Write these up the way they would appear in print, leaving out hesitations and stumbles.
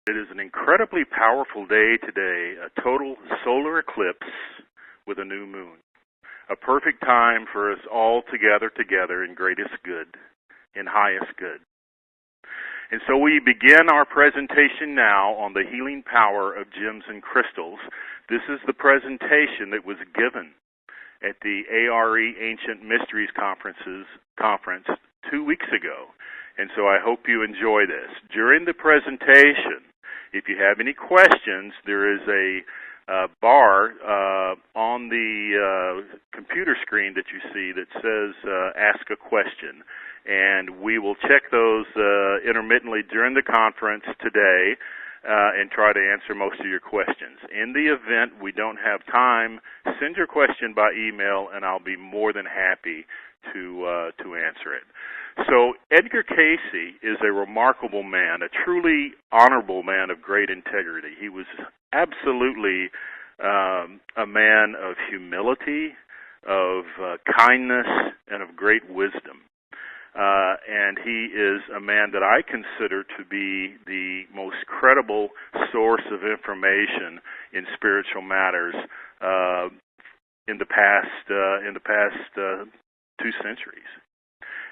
It is an incredibly powerful day today, a total solar eclipse with a new moon. A perfect time for us all to gather together in greatest good, in highest good. And so we begin our presentation now on the healing power of gems and crystals. This is the presentation that was given at the ARE Ancient Mysteries Conference 2 weeks ago. And so I hope you enjoy this. During the presentation, if you have any questions, there is a bar on the computer screen that you see that says Ask a Question. And we will check those intermittently during the conference today and try to answer most of your questions. In the event we don't have time, send your question by email, and I'll be more than happy to answer it. So Edgar Cayce is a remarkable man, a truly honorable man of great integrity. He was absolutely a man of humility, of kindness, and of great wisdom. And he is a man that I consider to be the most credible source of information in spiritual matters in the past 2 centuries.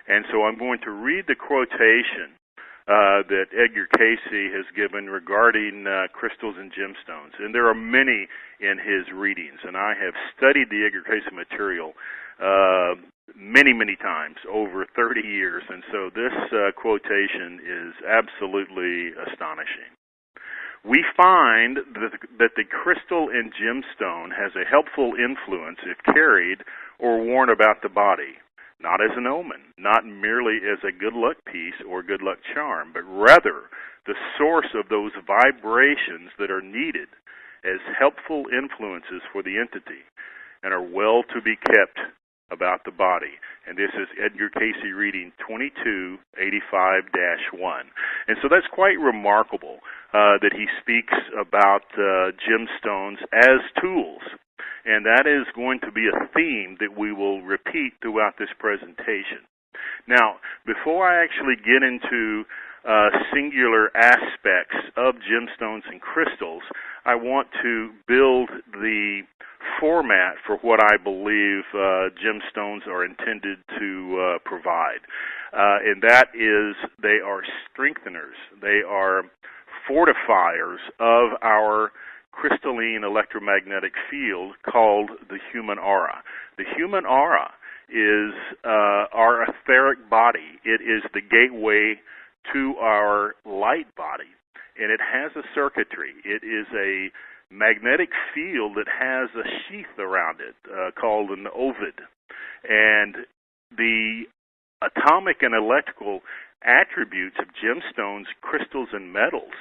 And so I'm going to read the quotation that Edgar Cayce has given regarding crystals and gemstones. And there are many in his readings, and I have studied the Edgar Cayce material many times over 30 years, and so this quotation is absolutely astonishing. We find that the crystal and gemstone has a helpful influence if carried or worn about the body, not as an omen, not merely as a good luck piece or good luck charm, but rather the source of those vibrations that are needed as helpful influences for the entity and are well to be kept about the body. And this is Edgar Cayce reading 2285-1. And so that's quite remarkable that he speaks about gemstones as tools. And that is going to be a theme that we will repeat throughout this presentation. Now, before I actually get into singular aspects of gemstones and crystals, I want to build the format for what I believe gemstones are intended to provide. And that is, they are strengtheners. They are fortifiers of our crystalline electromagnetic field called the human aura. The human aura is our etheric body. It is the gateway to our light body, and it has a circuitry. It is a magnetic field that has a sheath around it called an ovid. And the atomic and electrical attributes of gemstones, crystals, and metals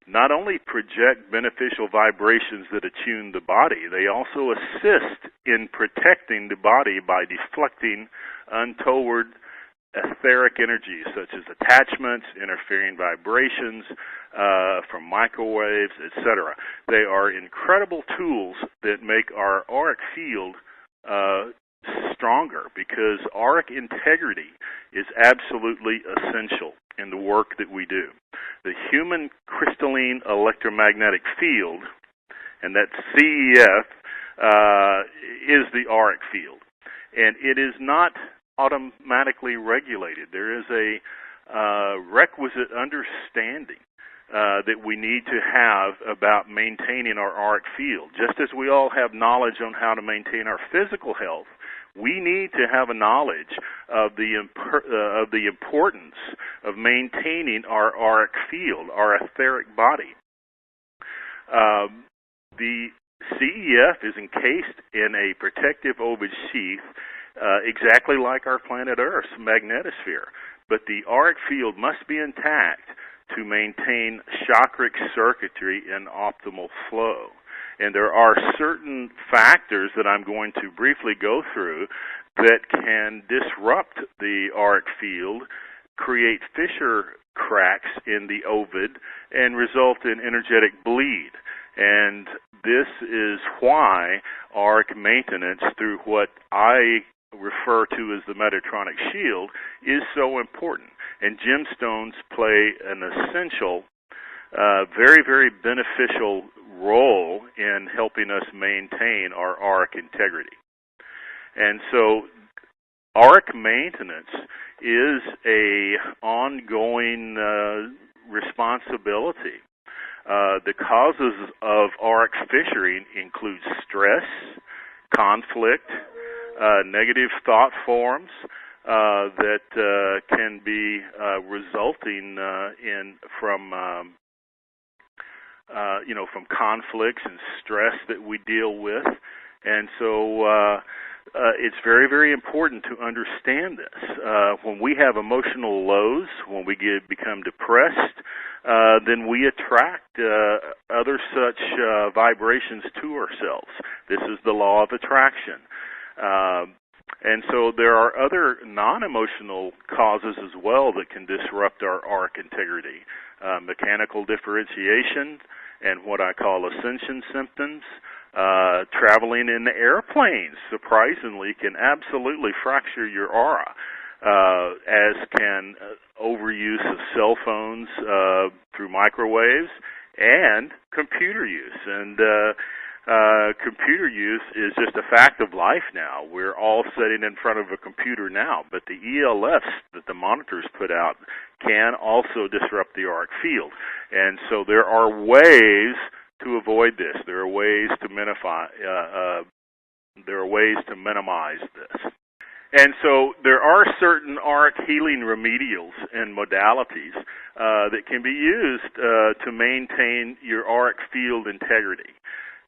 not only project beneficial vibrations that attune the body, they also assist in protecting the body by deflecting untoward etheric energies such as attachments, interfering vibrations from microwaves, etc. They are incredible tools that make our auric field stronger, because auric integrity is absolutely essential in the work that we do. The human crystalline electromagnetic field, and that CEF, is the auric field. And it is not automatically regulated. There is a requisite understanding that we need to have about maintaining our auric field. Just as we all have knowledge on how to maintain our physical health, we need to have a knowledge of the importance of maintaining our auric field, our etheric body. The CEF is encased in a protective ovid sheath, exactly like our planet Earth's magnetosphere. But the auric field must be intact to maintain chakric circuitry in optimal flow. And there are certain factors that I'm going to briefly go through that can disrupt the auric field, create fissure cracks in the ovid, and result in energetic bleed. And this is why auric maintenance through what I refer to as the Metatronic shield is so important. And gemstones play an essential very, very beneficial role in helping us maintain our auric integrity. And so auric maintenance is a ongoing responsibility. The causes of auric fissuring include stress, conflict, negative thought forms that can be resulting from conflicts and stress that we deal with. And so it's very, very important to understand this. When we have emotional lows, when we become depressed, then we attract other such vibrations to ourselves. This is the law of attraction. And so there are other non-emotional causes as well that can disrupt our auric integrity. Mechanical differentiation and what I call ascension symptoms. Traveling in airplanes, surprisingly, can absolutely fracture your aura, as can overuse of cell phones through microwaves and computer use. And computer use is just a fact of life now. We're all sitting in front of a computer now, but the ELFs that the monitors put out can also disrupt the auric field. And so there are ways to avoid this. There are ways to minimize this. And so there are certain auric healing remedials and modalities that can be used to maintain your auric field integrity.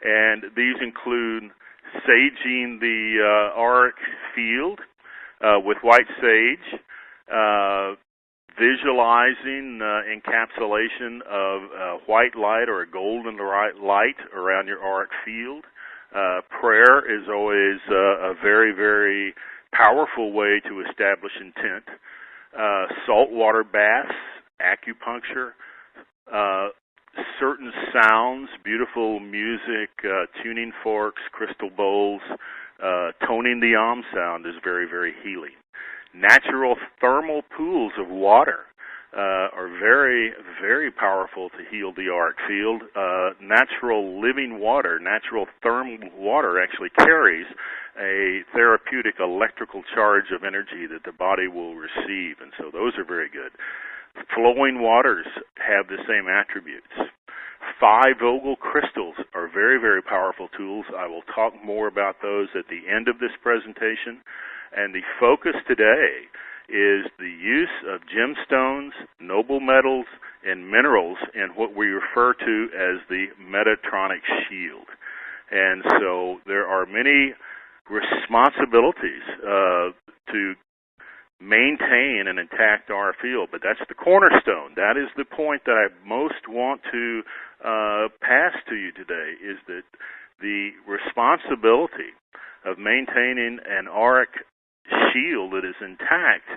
And these include saging the auric field with white sage, visualizing encapsulation of white light or a golden light around your auric field. Prayer is always a very, very powerful way to establish intent. Saltwater baths, acupuncture, certain sounds, beautiful music, tuning forks, crystal bowls, toning the sound is very, very healing. Natural thermal pools of water are very, very powerful to heal the auric field. Natural living water, natural thermal water actually carries a therapeutic electrical charge of energy that the body will receive, and so those are very good. Flowing waters have the same attributes. 5-Vogel crystals are very, very powerful tools. I will talk more about those at the end of this presentation. And the focus today is the use of gemstones, noble metals, and minerals in what we refer to as the Metatronic shield. And so there are many responsibilities to maintain an intact auric field, but that's the cornerstone. That is the point that I most want to pass to you today, is that the responsibility of maintaining an auric shield that is intact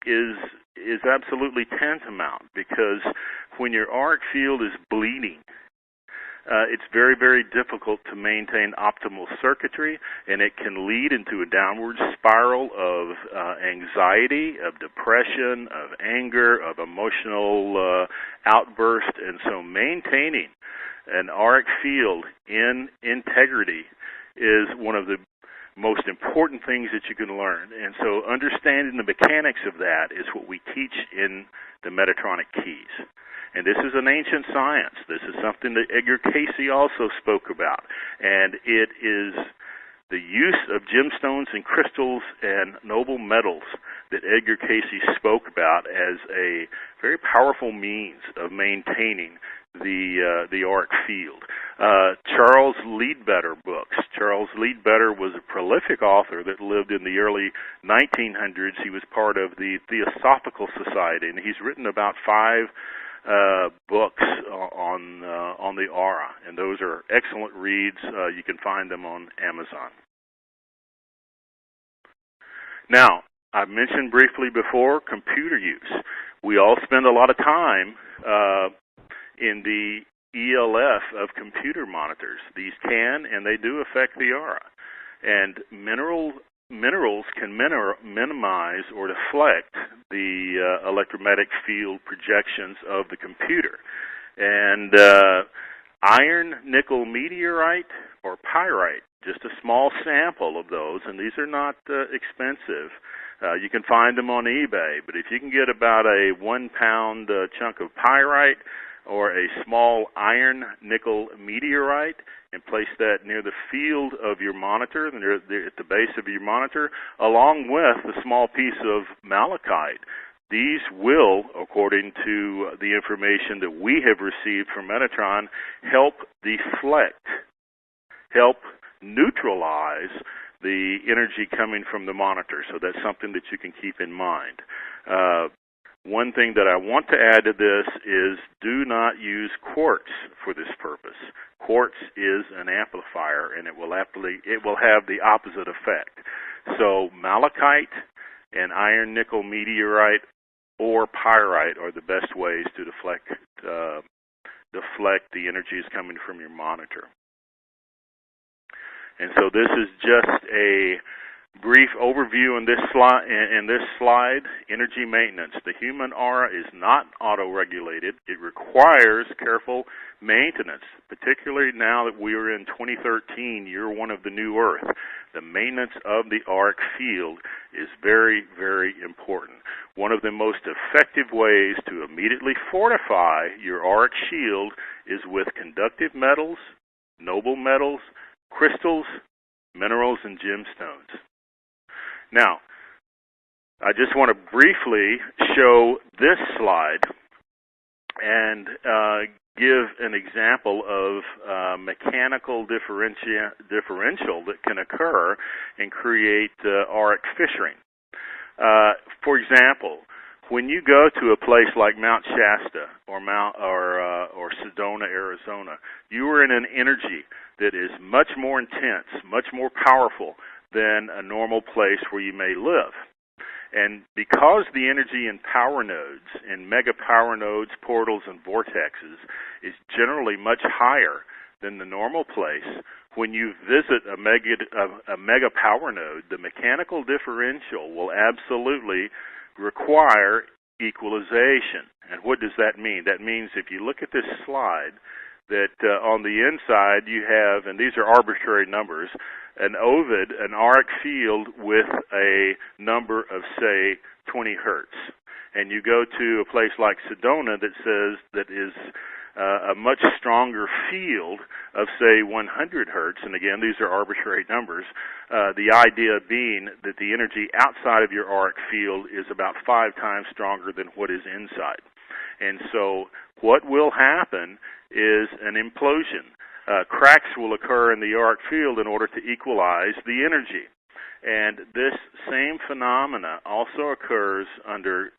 is absolutely tantamount, because when your auric field is bleeding, it's very, very difficult to maintain optimal circuitry, and it can lead into a downward spiral of anxiety, of depression, of anger, of emotional outburst. And so maintaining an auric field in integrity is one of the most important things that you can learn. And so understanding the mechanics of that is what we teach in the Metatronic keys. And this is an ancient science. This is something that Edgar Cayce also spoke about. And it is the use of gemstones and crystals and noble metals that Edgar Cayce spoke about as a very powerful means of maintaining the auric field. Charles Leadbetter books. Charles Leadbetter was a prolific author that lived in the early 1900s. He was part of the Theosophical Society, and he's written about 5 books on the aura, and those are excellent reads. You can find them on Amazon. Now, I've mentioned briefly before computer use. We all spend a lot of time in the ELF of computer monitors. These can and they do affect the aura, and minerals can minimize or deflect the electromagnetic field projections of the computer. And iron nickel meteorite or pyrite, just a small sample of those, and these are not expensive. You can find them on eBay, but if you can get about a 1 pound chunk of pyrite or a small iron nickel meteorite and place that near the field of your monitor, at the base of your monitor, along with a small piece of malachite, these will, according to the information that we have received from Metatron, help deflect, help neutralize the energy coming from the monitor. So that's something that you can keep in mind. One thing that I want to add to this is do not use quartz for this purpose. Quartz is an amplifier, and it will have the opposite effect. So malachite and iron nickel meteorite or pyrite are the best ways to deflect the energies coming from your monitor. And so this is just a brief overview in this slide. Energy maintenance. The human aura is not auto-regulated. It requires careful maintenance, particularly now that we are in 2013, year one of the new Earth. The maintenance of the auric field is very, very important. One of the most effective ways to immediately fortify your auric shield is with conductive metals, noble metals, crystals, minerals, and gemstones. Now, I just want to briefly show this slide and give an example of mechanical differential that can occur and create auric fissuring. For example, when you go to a place like Mount Shasta or Sedona, Arizona, you are in an energy that is much more intense, much more powerful than a normal place where you may live. And because the energy in power nodes, in mega power nodes, portals, and vortexes is generally much higher than the normal place, when you visit a mega power node, the mechanical differential will absolutely require equalization. And what does that mean? That means if you look at this slide, that on the inside you have, and these are arbitrary numbers, an ovid, an auric field with a number of, say, 20 hertz. And you go to a place like Sedona that is a much stronger field of, say, 100 hertz. And again, these are arbitrary numbers. The idea being that the energy outside of your auric field is about 5 times stronger than what is inside. And so what will happen is an implosion. Cracks will occur in the auric field in order to equalize the energy. And this same phenomena also occurs under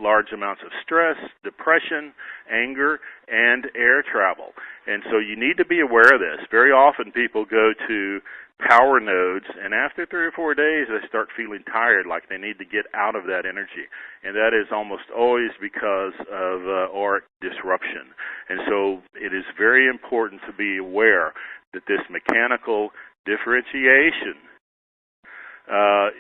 large amounts of stress, depression, anger, and air travel. And so you need to be aware of this. Very often people go to power nodes, and after 3 or 4 days they start feeling tired, like they need to get out of that energy. And that is almost always because of auric disruption. And so it is very important to be aware that this mechanical differentiation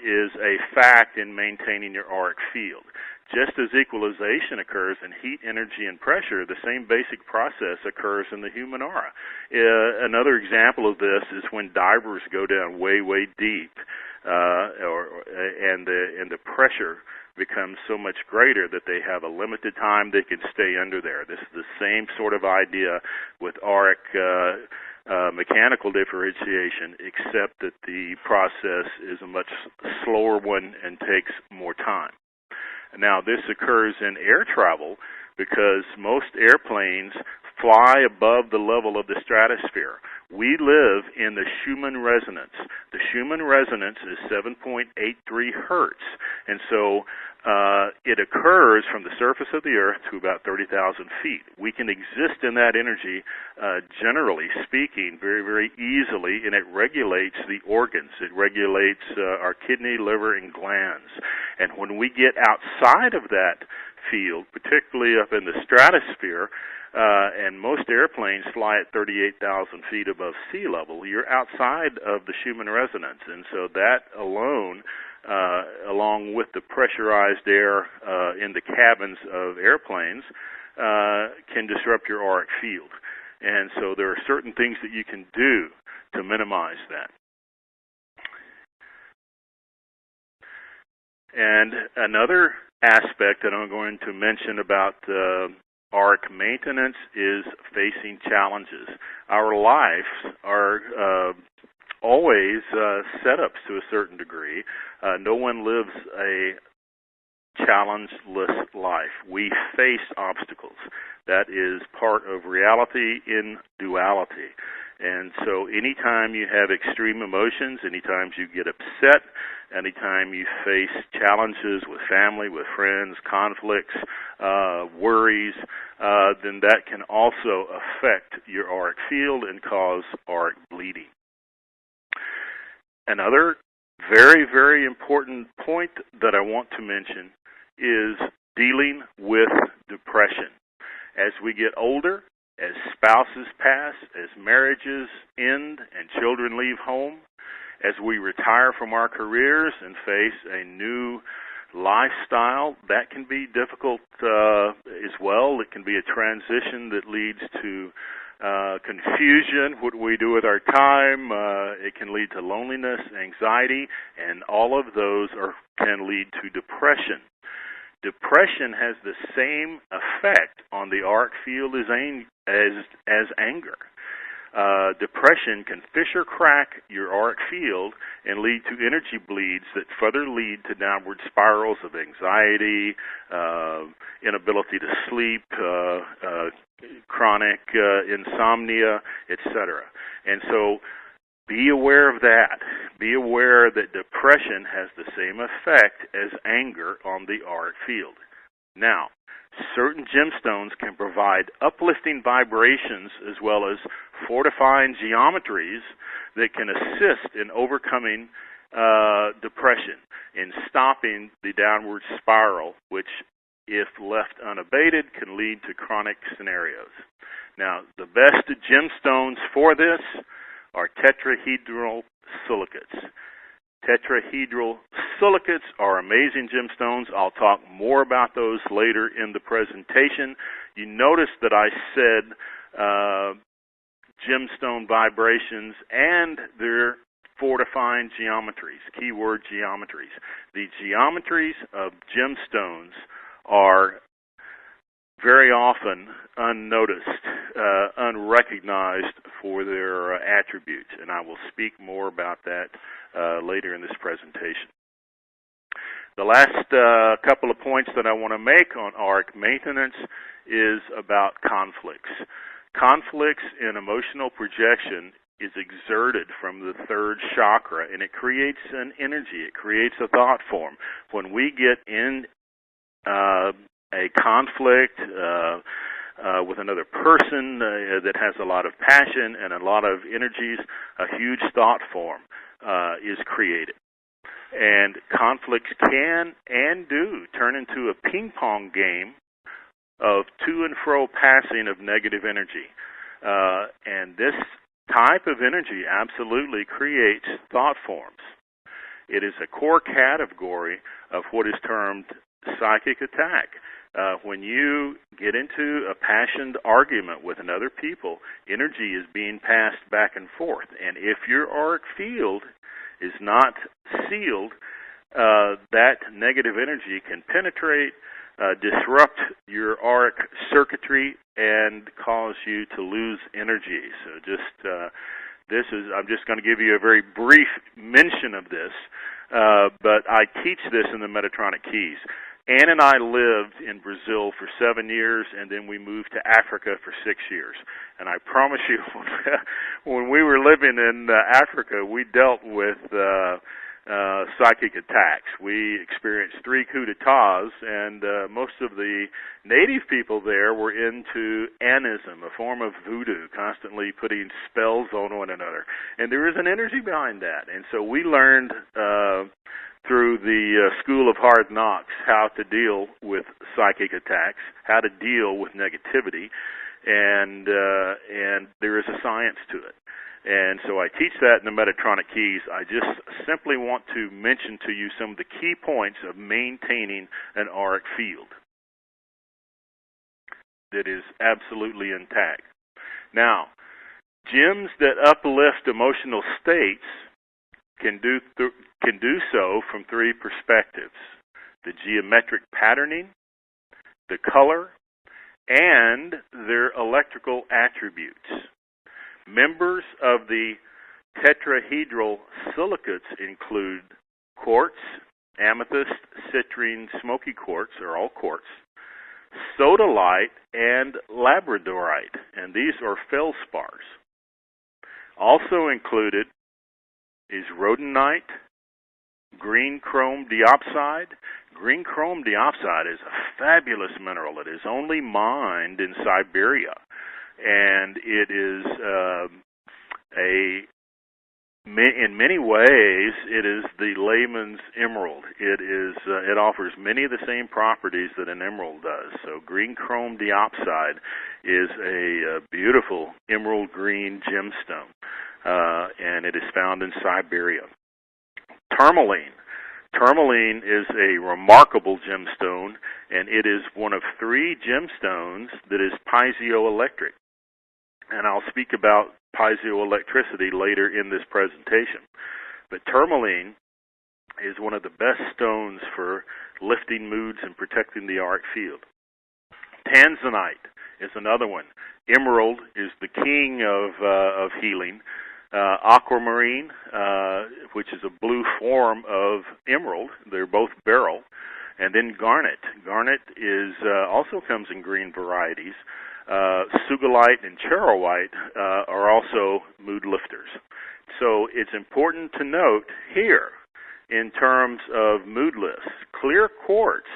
is a fact in maintaining your auric field. Just as equalization occurs in heat, energy, and pressure, the same basic process occurs in the human aura. Another example of this is when divers go down way, way deep, and the pressure becomes so much greater that they have a limited time they can stay under there. This is the same sort of idea with auric mechanical differentiation, except that the process is a much slower one and takes more time. Now, this occurs in air travel because most airplanes fly above the level of the stratosphere. We live in the Schumann resonance. The Schumann resonance is 7.83 hertz, and so it occurs from the surface of the Earth to about 30,000 feet. We can exist in that energy, generally speaking, very, very easily, and it regulates the organs. It regulates our kidney, liver, and glands. And when we get outside of that field, particularly up in the stratosphere, and most airplanes fly at 38,000 feet above sea level, you're outside of the Schumann resonance. And so that alone, along with the pressurized air in the cabins of airplanes, can disrupt your auric field. And so there are certain things that you can do to minimize that. And another aspect that I'm going to mention about auric maintenance is facing challenges. Our lives are always setups to a certain degree. No one lives a challengeless life. We face obstacles. That is part of reality in duality. And so anytime you have extreme emotions, anytime you get upset, anytime you face challenges with family, with friends, conflicts, worries, then that can also affect your auric field and cause auric bleeding. Another very, very important point that I want to mention is dealing with depression. As we get older, as spouses pass, as marriages end and children leave home, as we retire from our careers and face a new lifestyle, that can be difficult as well. It can be a transition that leads to confusion, what we do with our time. It can lead to loneliness, anxiety, and all of those can lead to depression. Depression has the same effect on the auric field as anger. Depression can fissure crack your auric field and lead to energy bleeds that further lead to downward spirals of anxiety, inability to sleep, chronic insomnia, etc. And so be aware of that. Be aware that depression has the same effect as anger on the auric field. Now, certain gemstones can provide uplifting vibrations as well as fortifying geometries that can assist in overcoming depression, in stopping the downward spiral, which, if left unabated, can lead to chronic scenarios. Now, the best gemstones for this are tetrahedral silicates. Tetrahedral silicates are amazing gemstones. I'll talk more about those later in the presentation. You notice that I said gemstone vibrations and their fortifying geometries, keyword geometries. The geometries of gemstones are very often unnoticed, unrecognized for their attributes, and I will speak more about that later in this presentation. The last couple of points that I want to make on auric maintenance is about conflicts. Conflicts in emotional projection is exerted from the third chakra, and it creates an energy, it creates a thought form. When we get in a conflict with another person that has a lot of passion and a lot of energies, a huge thought form is created. And conflicts can and do turn into a ping pong game of to and fro passing of negative energy. And this type of energy absolutely creates thought forms. It is a core category of what is termed psychic attack. When you get into a passionate argument with another people, energy is being passed back and forth. And if your auric field is not sealed, that negative energy can penetrate, disrupt your auric circuitry, and cause you to lose energy. So I'm just going to give you a very brief mention of this, but I teach this in the Metatronic Keys. Ann and I lived in Brazil for 7 years, and then we moved to Africa for 6 years. And I promise you, when we were living in Africa, we dealt with psychic attacks. We experienced 3 coups d'etats, and most of the native people there were into anism, a form of voodoo, constantly putting spells on one another. And there is an energy behind that. And so we learned through the School of Hard Knocks how to deal with psychic attacks, how to deal with negativity, and there is a science to it. And so I teach that in the Metatronic Keys. I just simply want to mention to you some of the key points of maintaining an auric field. that is absolutely intact. Now, gems that uplift emotional states can do so from three perspectives: the geometric patterning, the color, and their electrical attributes. Members of the tetrahedral silicates include quartz, amethyst, citrine, smoky quartz, or all quartz, sodalite, and labradorite, and these are feldspars. Also included is rhodonite, green chrome diopside. Green chrome diopside is a fabulous mineral. It is only mined in Siberia, and it is in many ways, it is the layman's emerald. It offers many of the same properties that an emerald does. So green chrome diopside is a beautiful emerald green gemstone, and it is found in Siberia. Tourmaline. Tourmaline is a remarkable gemstone, and it is one of three gemstones that is piezoelectric. And I'll speak about piezoelectricity later in this presentation. But tourmaline is one of the best stones for lifting moods and protecting the auric field. Tanzanite is another one. Emerald is the king of healing. Aquamarine, which is a blue form of emerald. They're both beryl. And then garnet. Garnet is also comes in green varieties. Sugilite and charoite are also mood lifters. So it's important to note here, in terms of mood lifts, clear quartz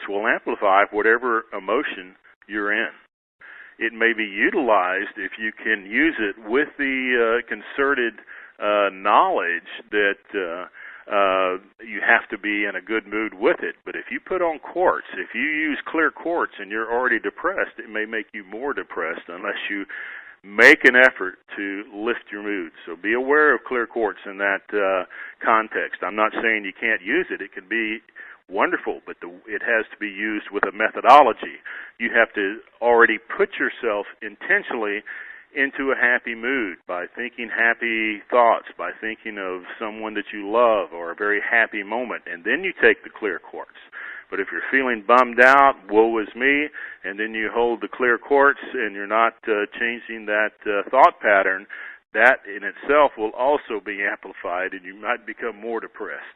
will amplify whatever emotion you're in. It may be utilized if you can use it with the concerted knowledge that you have to be in a good mood with it. But if you put on quartz, if you use clear quartz and you're already depressed, it may make you more depressed unless you make an effort to lift your mood. So be aware of clear quartz in that context. I'm not saying you can't use it. It can be wonderful, but it has to be used with a methodology. You have to already put yourself intentionally into a happy mood by thinking happy thoughts, by thinking of someone that you love or a very happy moment, and then you take the clear quartz. But if you're feeling bummed out, woe is me, and then you hold the clear quartz and you're not changing that thought pattern, that in itself will also be amplified and you might become more depressed.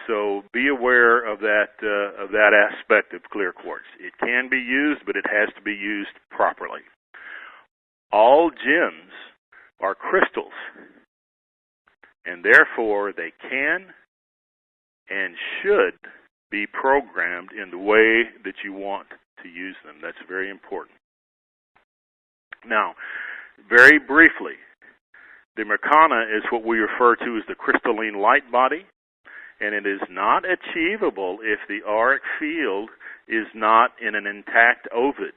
So be aware of that aspect of clear quartz. It can be used, but it has to be used properly. All gems are crystals, and therefore they can and should be programmed in the way that you want to use them. That's very important. Now, very briefly, the Mercana is what we refer to as the crystalline light body, and it is not achievable if the auric field is not in an intact ovid.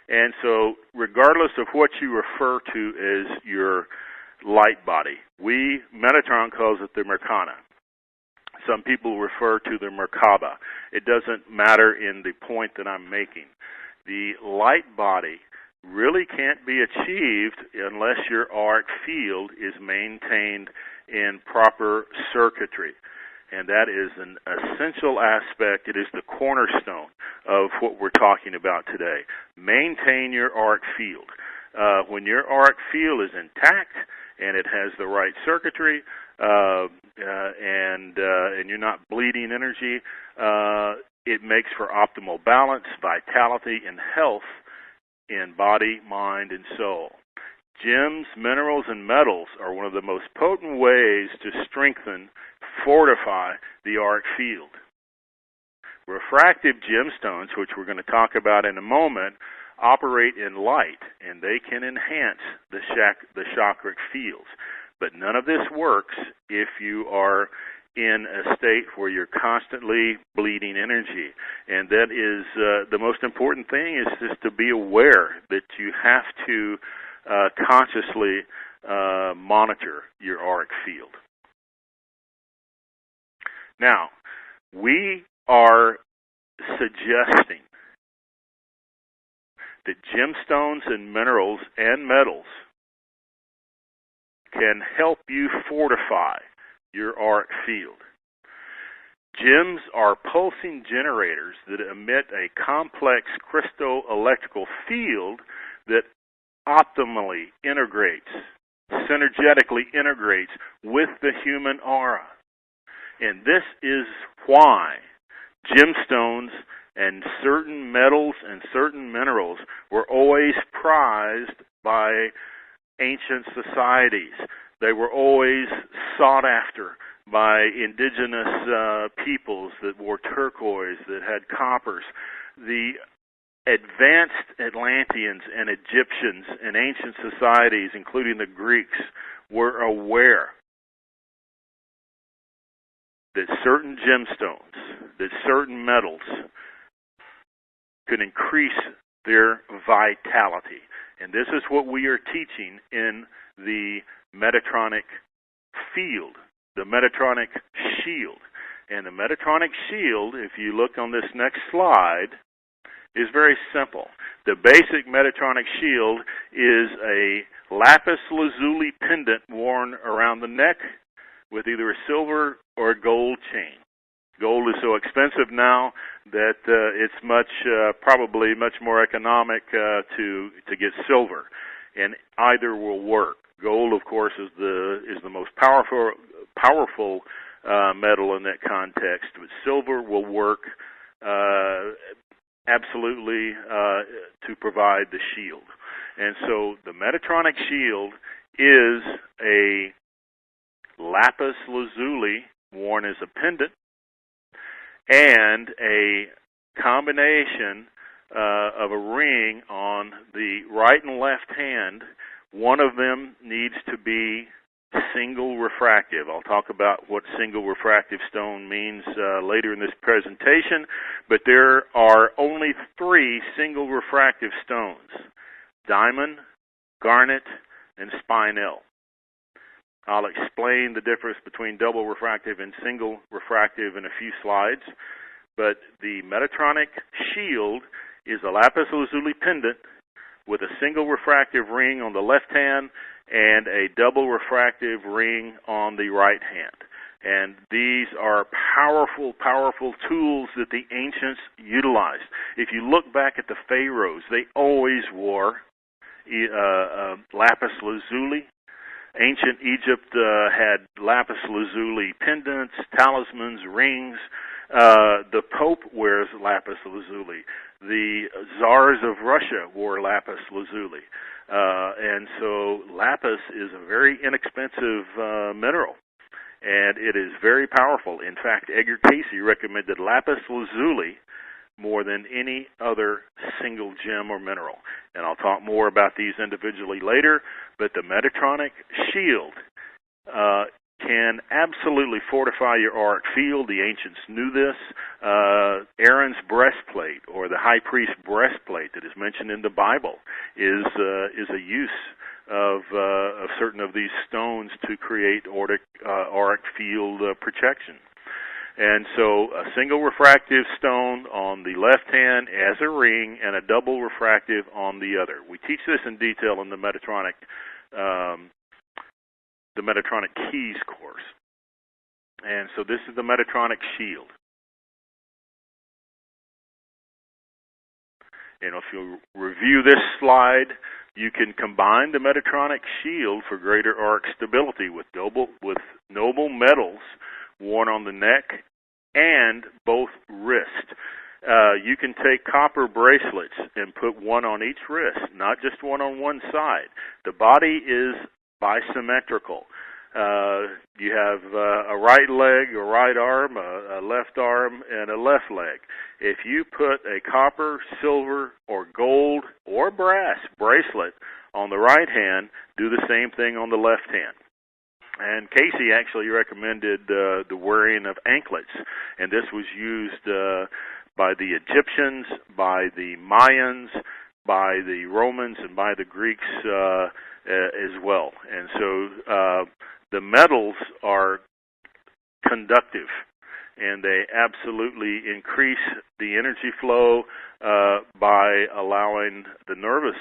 And so, regardless of what you refer to as your light body, Metatron calls it the Mercana. Some people refer to the Merkaba. It doesn't matter in the point that I'm making. The light body really can't be achieved unless your auric field is maintained in proper circuitry. And that is an essential aspect. It is the cornerstone of what we're talking about today. Maintain your auric field. When your auric field is intact and it has the right circuitry, and you're not bleeding energy, it makes for optimal balance, vitality, and health in body, mind, and soul. Gems, minerals, and metals are one of the most potent ways to strengthen, fortify the auric field. Refractive gemstones, which we're going to talk about in a moment, operate in light, and they can enhance the chakric fields. But none of this works if you are in a state where you're constantly bleeding energy. And that is the most important thing, is just to be aware that you have to consciously monitor your auric field. Now, we are suggesting that gemstones and minerals and metals can help you fortify your auric field. Gems are pulsing generators that emit a complex crystal-electrical field that optimally integrates, synergetically integrates with the human aura. And this is why gemstones and certain metals and certain minerals were always prized by ancient societies. They were always sought after by indigenous peoples that wore turquoise, that had coppers. The advanced Atlanteans and Egyptians and ancient societies, including the Greeks, were aware that certain gemstones, that certain metals could increase their vitality. And this is what we are teaching in the Metatronic field, the Metatronic shield. And the Metatronic shield, if you look on this next slide, is very simple. The basic Metatronic shield is a lapis lazuli pendant worn around the neck with either a silver or a gold chain. Gold is so expensive now that it's probably much more economic to get silver, and either will work. Gold, of course, is the most powerful metal in that context, but silver will work absolutely to provide the shield. And so the Metatronic shield is a lapis lazuli worn as a pendant and a combination of a ring on the right and left hand. One of them needs to be single refractive. I'll talk about what single refractive stone means later in this presentation, but there are only 3 single refractive stones: diamond, garnet, and spinel. I'll explain the difference between double refractive and single refractive in a few slides, but the Metatronic shield is a lapis lazuli pendant with a single refractive ring on the left hand and a double refractive ring on the right hand. And these are powerful, powerful tools that the ancients utilized. If you look back at the pharaohs, they always wore lapis lazuli. Ancient Egypt had lapis lazuli pendants, talismans, rings. The Pope wears lapis lazuli. The czars of Russia wore lapis lazuli. And so lapis is a very inexpensive mineral, and it is very powerful. In fact, Edgar Cayce recommended lapis lazuli more than any other single gem or mineral. And I'll talk more about these individually later, but the Metatronic shield can absolutely fortify your auric field. The ancients knew this. Aaron's breastplate, or the high priest's breastplate that is mentioned in the Bible, is a use of certain of these stones to create auric field protection. And so a single refractive stone on the left hand as a ring and a double refractive on the other. We teach this in detail in the Metatronic Keys course. And so this is the Metatronic shield. And if you review this slide, you can combine the Metatronic shield for greater auric stability with noble metals worn on the neck and both wrists. You can take copper bracelets and put one on each wrist, not just one on one side. The body is bisymmetrical. You have a right leg, a right arm, a left arm, and a left leg. If you put a copper, silver, or gold, or brass bracelet on the right hand, do the same thing on the left hand. And Cayce actually recommended the wearing of anklets, and this was used by the Egyptians, by the Mayans, by the Romans, and by the Greeks as well. And so the metals are conductive, and they absolutely increase the energy flow by allowing the nervous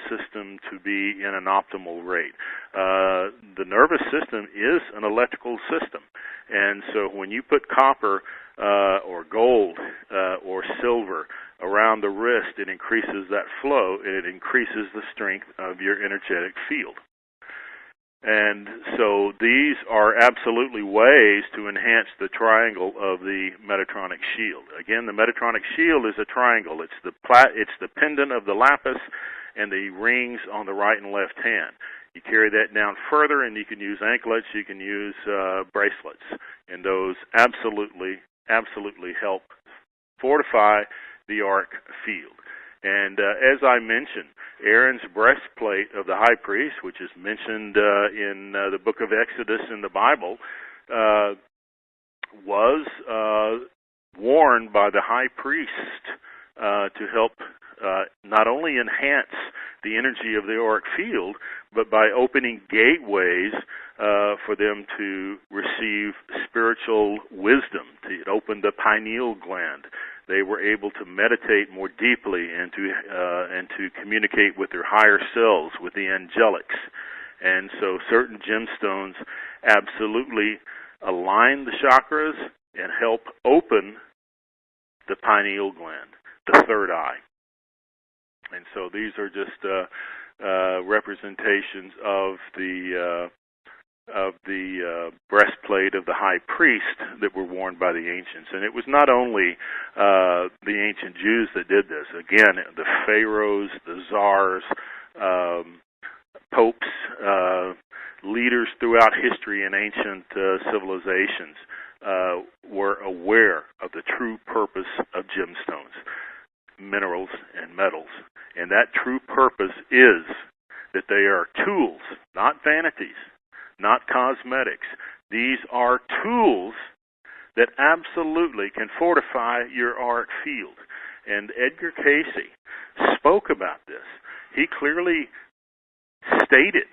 system to be in an optimal rate. The nervous system is an electrical system, and so when you put copper or gold or silver around the wrist, it increases that flow, and it increases the strength of your energetic field. And so these are absolutely ways to enhance the triangle of the Metatronic shield. Again, the Metatronic shield is a triangle. It's the pendant of the lapis and the rings on the right and left hand. You carry that down further, and you can use anklets, you can use bracelets, and those absolutely help fortify the arc field. And as I mentioned, Aaron's breastplate of the high priest, which is mentioned in the book of Exodus in the Bible, was worn by the high priest to help not only enhance the energy of the auric field, but by opening gateways for them to receive spiritual wisdom. It opened the pineal gland. They were able to meditate more deeply and to communicate with their higher selves, with the angelics. And so certain gemstones absolutely align the chakras and help open the pineal gland, the third eye. And so these are just representations of the breastplate of the high priest that were worn by the ancients. And it was not only the ancient Jews that did this. Again, the pharaohs, the czars, popes, leaders throughout history and ancient civilizations were aware of the true purpose of gemstones, minerals, and metals. And that true purpose is that they are tools, not vanities, not cosmetics. These are tools that absolutely can fortify your auric field. And Edgar Cayce spoke about this. He clearly stated,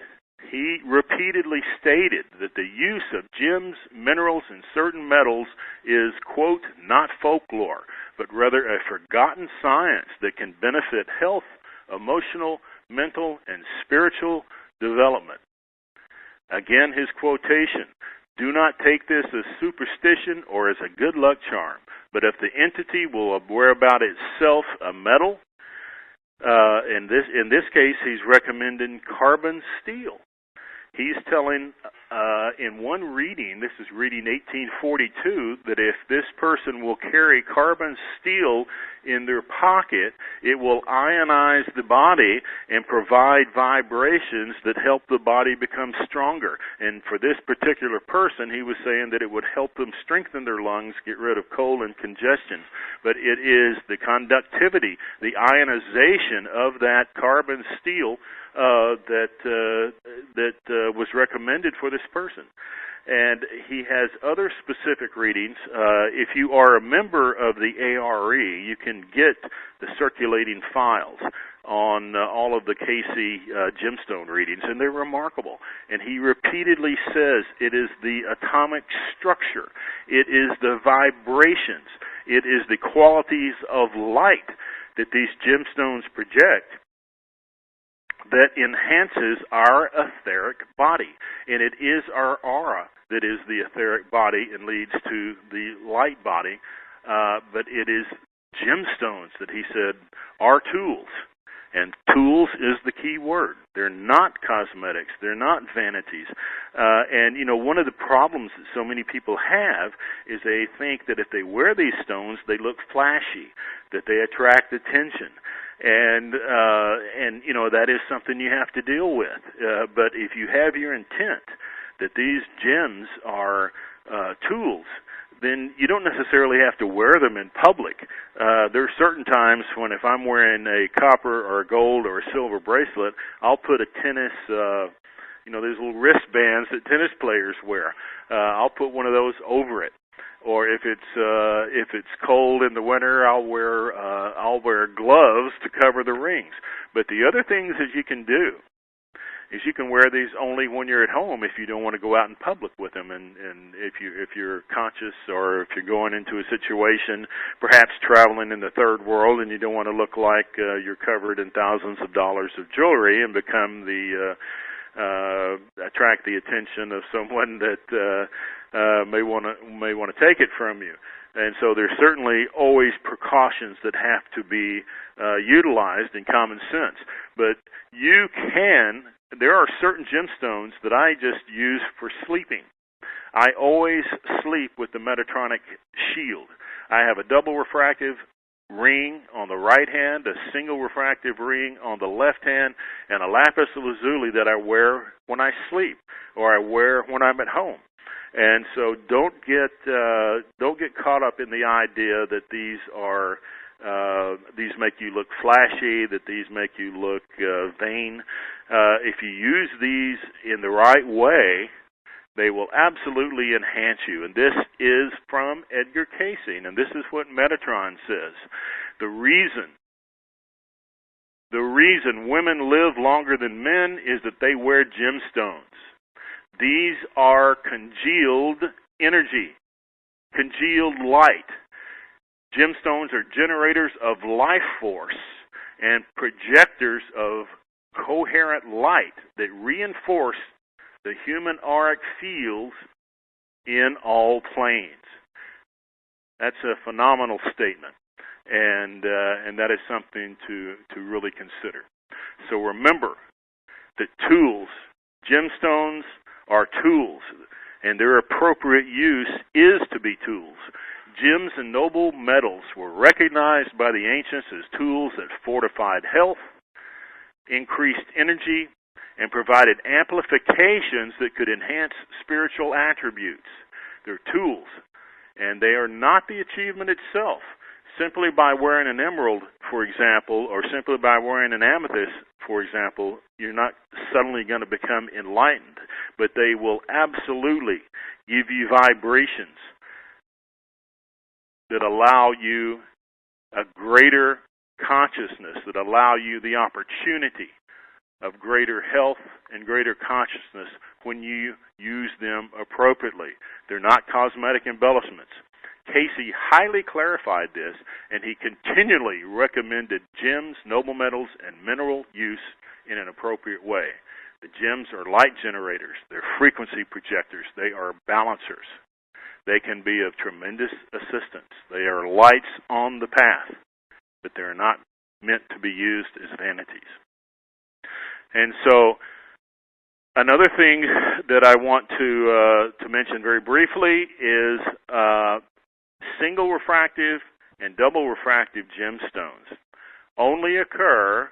he repeatedly stated that the use of gems, minerals, and certain metals is, quote, not folklore, but rather a forgotten science that can benefit health, emotional, mental, and spiritual development. Again, his quotation, do not take this as superstition or as a good luck charm, but if the entity will wear about itself a metal, in this case, he's recommending carbon steel. He's telling, in one reading, this is reading 1842, that if this person will carry carbon steel in their pocket, it will ionize the body and provide vibrations that help the body become stronger. And for this particular person, he was saying that it would help them strengthen their lungs, get rid of cold and congestion. But it is the conductivity, the ionization of that carbon steel that was recommended for this person. And he has other specific readings. If you are a member of the ARE, you can get the circulating files on all of the Cayce gemstone readings, and they're remarkable. And he repeatedly says it is the atomic structure, it is the vibrations, it is the qualities of light that these gemstones project that enhances our etheric body. And it is our aura that is the etheric body and leads to the light body. But it is gemstones that he said are tools. And tools is the key word. They're not cosmetics. They're not vanities. And, you know, one of the problems that so many people have is they think that if they wear these stones, they look flashy, that they attract attention. And you know, that is something you have to deal with. But if you have your intent that these gems are tools, then you don't necessarily have to wear them in public. There are certain times when if I'm wearing a copper or a gold or a silver bracelet, I'll put a tennis, you know, those little wristbands that tennis players wear. I'll put one of those over it. Or if it's cold in the winter, I'll wear gloves to cover the rings. But the other things that you can do is you can wear these only when you're at home if you don't want to go out in public with them, and if you're conscious, or if you're going into a situation, perhaps traveling in the third world, and you don't want to look like you're covered in thousands of dollars of jewelry and become the attract the attention of someone that may want to take it from you. And so there's certainly always precautions that have to be utilized in common sense. But there are certain gemstones that I just use for sleeping. I always sleep with the Metatronic shield. I have a double refractive ring on the right hand, a single refractive ring on the left hand, and a lapis lazuli that I wear when I sleep, or I wear when I'm at home. And so don't get caught up in the idea that these make you look flashy, that these make you look vain. If you use these in the right way, they will absolutely enhance you. And this is from Edgar Cayce, and this is what Metatron says. The reason women live longer than men is that they wear gemstones. These are congealed energy, congealed light. Gemstones are generators of life force and projectors of coherent light that reinforce the human auric fields in all planes. That's a phenomenal statement, and that is something to really consider. So remember that gemstones are tools, and their appropriate use is to be tools. Gems and noble metals were recognized by the ancients as tools that fortified health, increased energy, and provided amplifications that could enhance spiritual attributes. They're tools, and they are not the achievement itself. Simply by wearing an emerald, for example, or simply by wearing an amethyst, for example, you're not suddenly going to become enlightened, but they will absolutely give you vibrations that allow you a greater consciousness, that allow you the opportunity of greater health and greater consciousness when you use them appropriately. They're not cosmetic embellishments. Cayce highly clarified this, and he continually recommended gems, noble metals, and mineral use in an appropriate way. The gems are light generators. They're frequency projectors. They are balancers. They can be of tremendous assistance. They are lights on the path, but they're not meant to be used as vanities. And so another thing that I want to mention very briefly is single refractive and double refractive gemstones only occur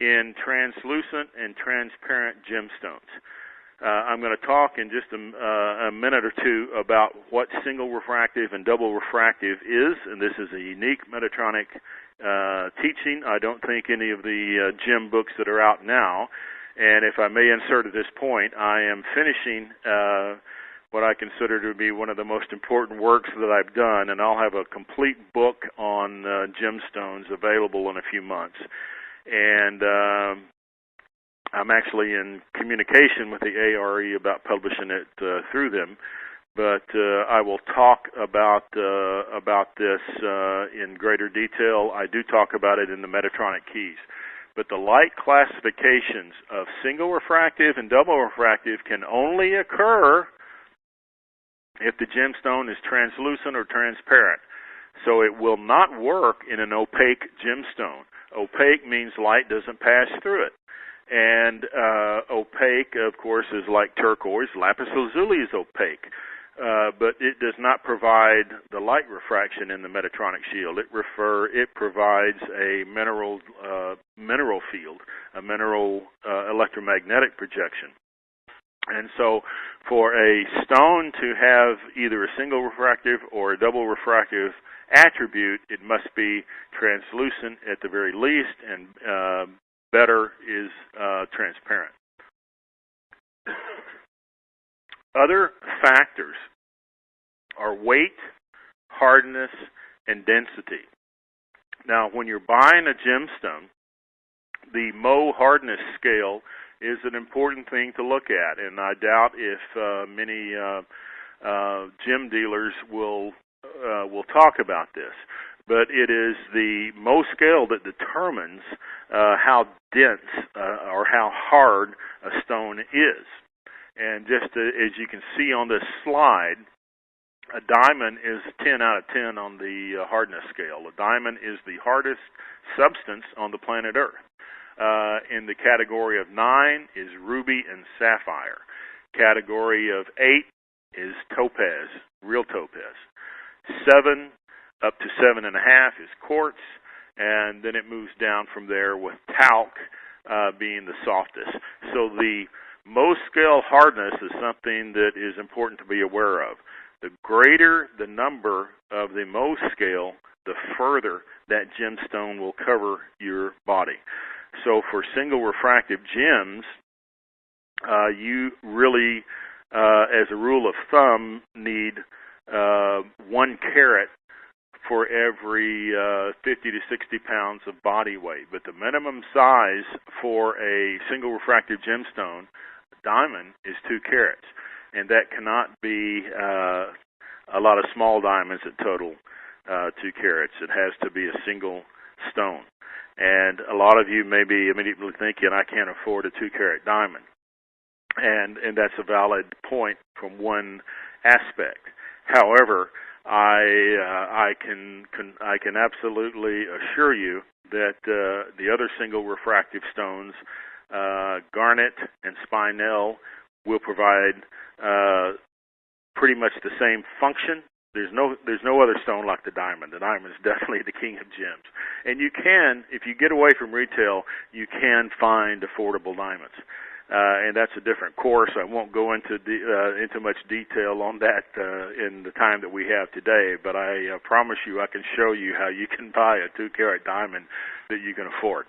in translucent and transparent gemstones. I'm going to talk in just a minute or two about what single refractive and double refractive is, and this is a unique Metatronic teaching. I don't think any of the gem books that are out now, and if I may insert at this point, I am finishing what I consider to be one of the most important works that I've done, and I'll have a complete book on gemstones available in a few months. And I'm actually in communication with the ARE about publishing it through them, but I will talk about this in greater detail. I do talk about it in the Metatronic Keys. But the light classifications of single refractive and double refractive can only occur if the gemstone is translucent or transparent. So it will not work in an opaque gemstone. Opaque means light doesn't pass through it. And opaque, of course, is like turquoise. Lapis lazuli is opaque, but it does not provide the light refraction in the Metatronic shield. It provides a mineral field, a mineral electromagnetic projection. And so for a stone to have either a single refractive or a double refractive attribute, it must be translucent at the very least, and better is transparent. Other factors are weight, hardness, and density. Now, when you're buying a gemstone, the Mohs hardness scale is an important thing to look at, and I doubt if many gem dealers will talk about this. But it is the Mohs scale that determines how dense or how hard a stone is. And just as you can see on this slide, a diamond is 10 out of 10 on the hardness scale. A diamond is the hardest substance on the planet Earth. In the category of 9 is ruby and sapphire. Category of 8 is topaz, real topaz. 7 up to 7.5 is quartz, and then it moves down from there with talc being the softest. So the Mohs scale hardness is something that is important to be aware of. The greater the number of the Mohs scale, the further that gemstone will cover your body. So for single refractive gems, you really, as a rule of thumb, need 1 carat for every 50 to 60 pounds of body weight. But the minimum size for a single refractive gemstone, diamond, is 2 carats. And that cannot be a lot of small diamonds that total 2 carats. It has to be a single stone. And a lot of you may be immediately thinking, I can't afford a 2-carat diamond. And that's a valid point from one aspect. However, I can absolutely assure you that the other single refractive stones, garnet and spinel, will provide pretty much the same function. There's no other stone like the diamond. The diamond is definitely the king of gems. And you can, if you get away from retail, you can find affordable diamonds. And that's a different course. I won't go into much detail on that in the time that we have today, but I promise you I can show you how you can buy a 2-carat diamond that you can afford.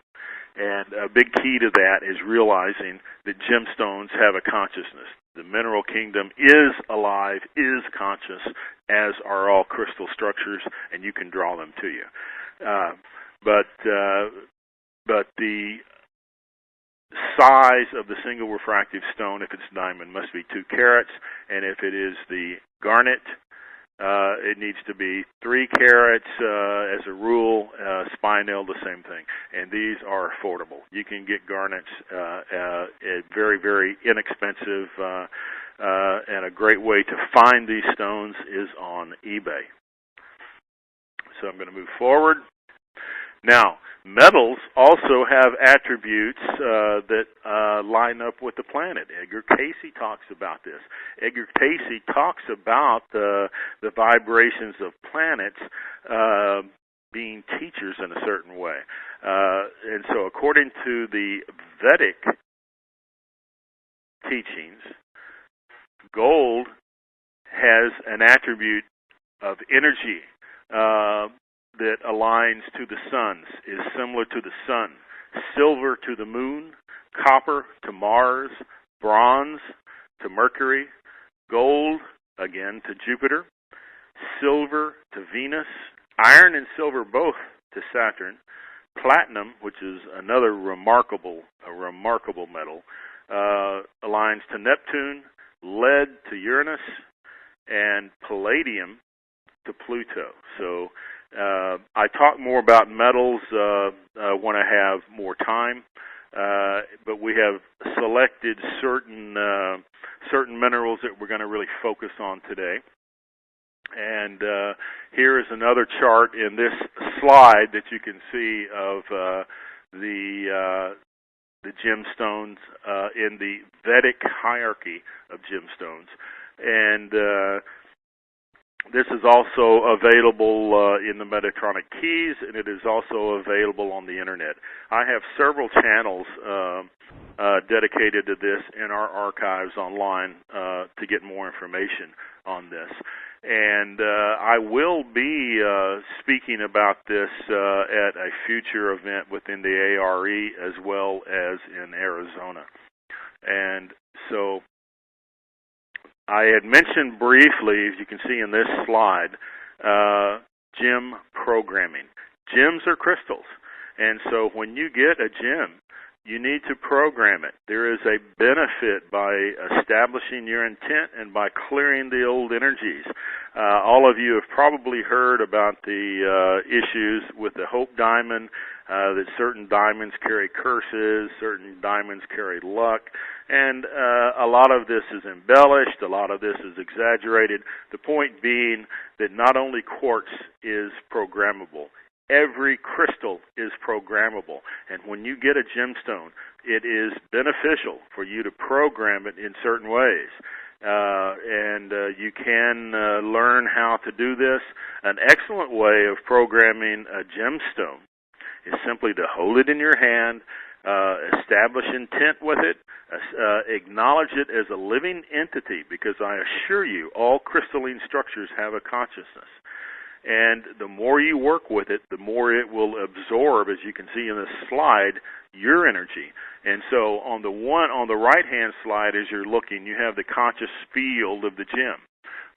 And a big key to that is realizing that gemstones have a consciousness. The mineral kingdom is alive, is conscious, as are all crystal structures, and you can draw them to you. But the size of the single refractive stone, if it's diamond, must be 2 carats, and if it is the garnet, it needs to be 3 carats as a rule. Spinel, the same thing, and these are affordable. You can get garnets at very, very inexpensive, and a great way to find these stones is on eBay. So I'm going to move forward. Now, metals also have attributes that line up with the planet. Edgar Cayce talks about this. Edgar Cayce talks about the vibrations of planets being teachers in a certain way. And so according to the Vedic teachings, gold has an attribute of energy that aligns to the suns, is similar to the sun. Silver to the moon, copper to Mars, bronze to Mercury, gold, again, to Jupiter, silver to Venus, iron and silver both to Saturn, platinum, which is another remarkable metal, aligns to Neptune, lead to Uranus, and palladium to Pluto. So I talk more about metals when I have more time, but we have selected certain minerals that we're going to really focus on today. And here is another chart in this slide that you can see of the gemstones in the Vedic hierarchy of gemstones. And this is also available in the Medtronic Keys, and it is also available on the Internet. I have several channels dedicated to this in our archives online to get more information on this. And I will be speaking about this at a future event within the ARE as well as in Arizona. And so I had mentioned briefly, as you can see in this slide, gem programming. Gems are crystals. And so when you get a gem, You need to program it. There is a benefit by establishing your intent and by clearing the old energies. All of you have probably heard about the issues with the Hope Diamond, that certain diamonds carry curses, certain diamonds carry luck, and a lot of this is embellished, a lot of this is exaggerated. The point being that not only quartz is programmable, every crystal is programmable. And when you get a gemstone, it is beneficial for you to program it in certain ways. You can learn how to do this. An excellent way of programming a gemstone is simply to hold it in your hand, establish intent with it, acknowledge it as a living entity, because I assure you all crystalline structures have a consciousness. And the more you work with it, the more it will absorb, as you can see in this slide, your energy. And so on the right-hand slide, as you're looking, you have the conscious field of the gem.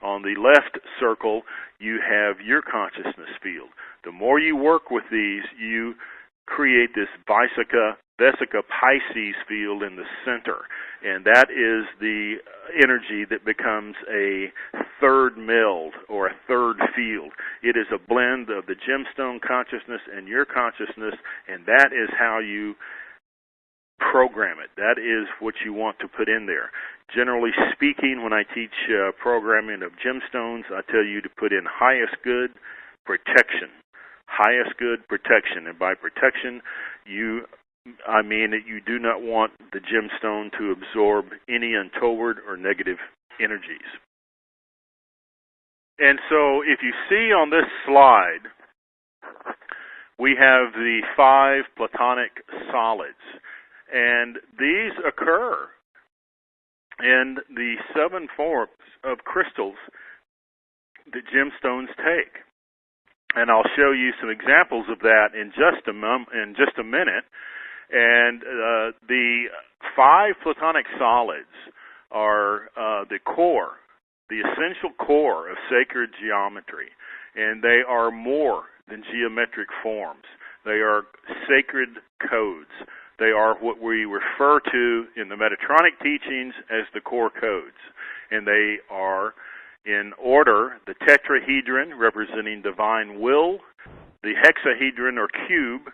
On the left circle, you have your consciousness field. The more you work with these, you create this Vesica Pisces field in the center. And that is the energy that becomes a third meld or a third field. It is a blend of the gemstone consciousness and your consciousness, and that is how you program it. That is what you want to put in there. Generally speaking, when I teach programming of gemstones, I tell you to put in highest good protection. Highest good protection. And by protection, I mean that you do not want the gemstone to absorb any untoward or negative energies. And so if you see on this slide, we have the 5 platonic solids. And these occur in the 7 forms of crystals that gemstones take. And I'll show you some examples of that in just a minute. And the 5 platonic solids are the core, the essential core of sacred geometry. And they are more than geometric forms. They are sacred codes. They are what we refer to in the Metatronic teachings as the core codes. And they are, in order, the tetrahedron, representing divine will, the hexahedron or cube,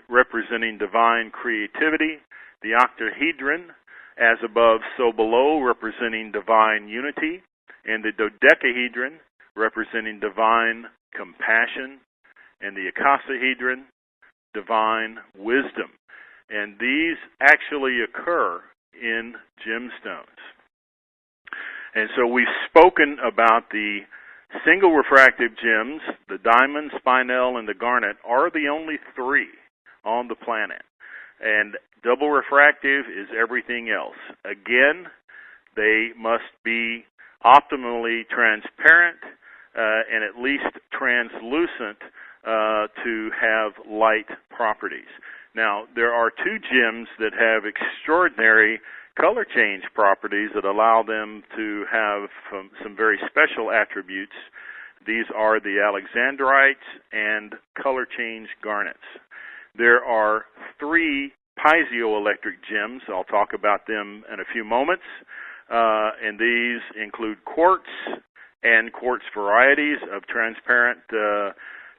representing divine creativity, the octahedron, as above, so below, representing divine unity, and the dodecahedron, representing divine compassion, and the icosahedron, divine wisdom. And these actually occur in gemstones. And so we've spoken about the single refractive gems. The diamond, spinel, and the garnet are the only 3 on the planet. And double refractive is everything else. Again, they must be optimally transparent and at least translucent to have light properties. Now, there are 2 gems that have extraordinary color change properties that allow them to have some very special attributes. These are the alexandrites and color change garnets. There are 3 piezoelectric gems. I'll talk about them in a few moments. And these include quartz and quartz varieties of transparent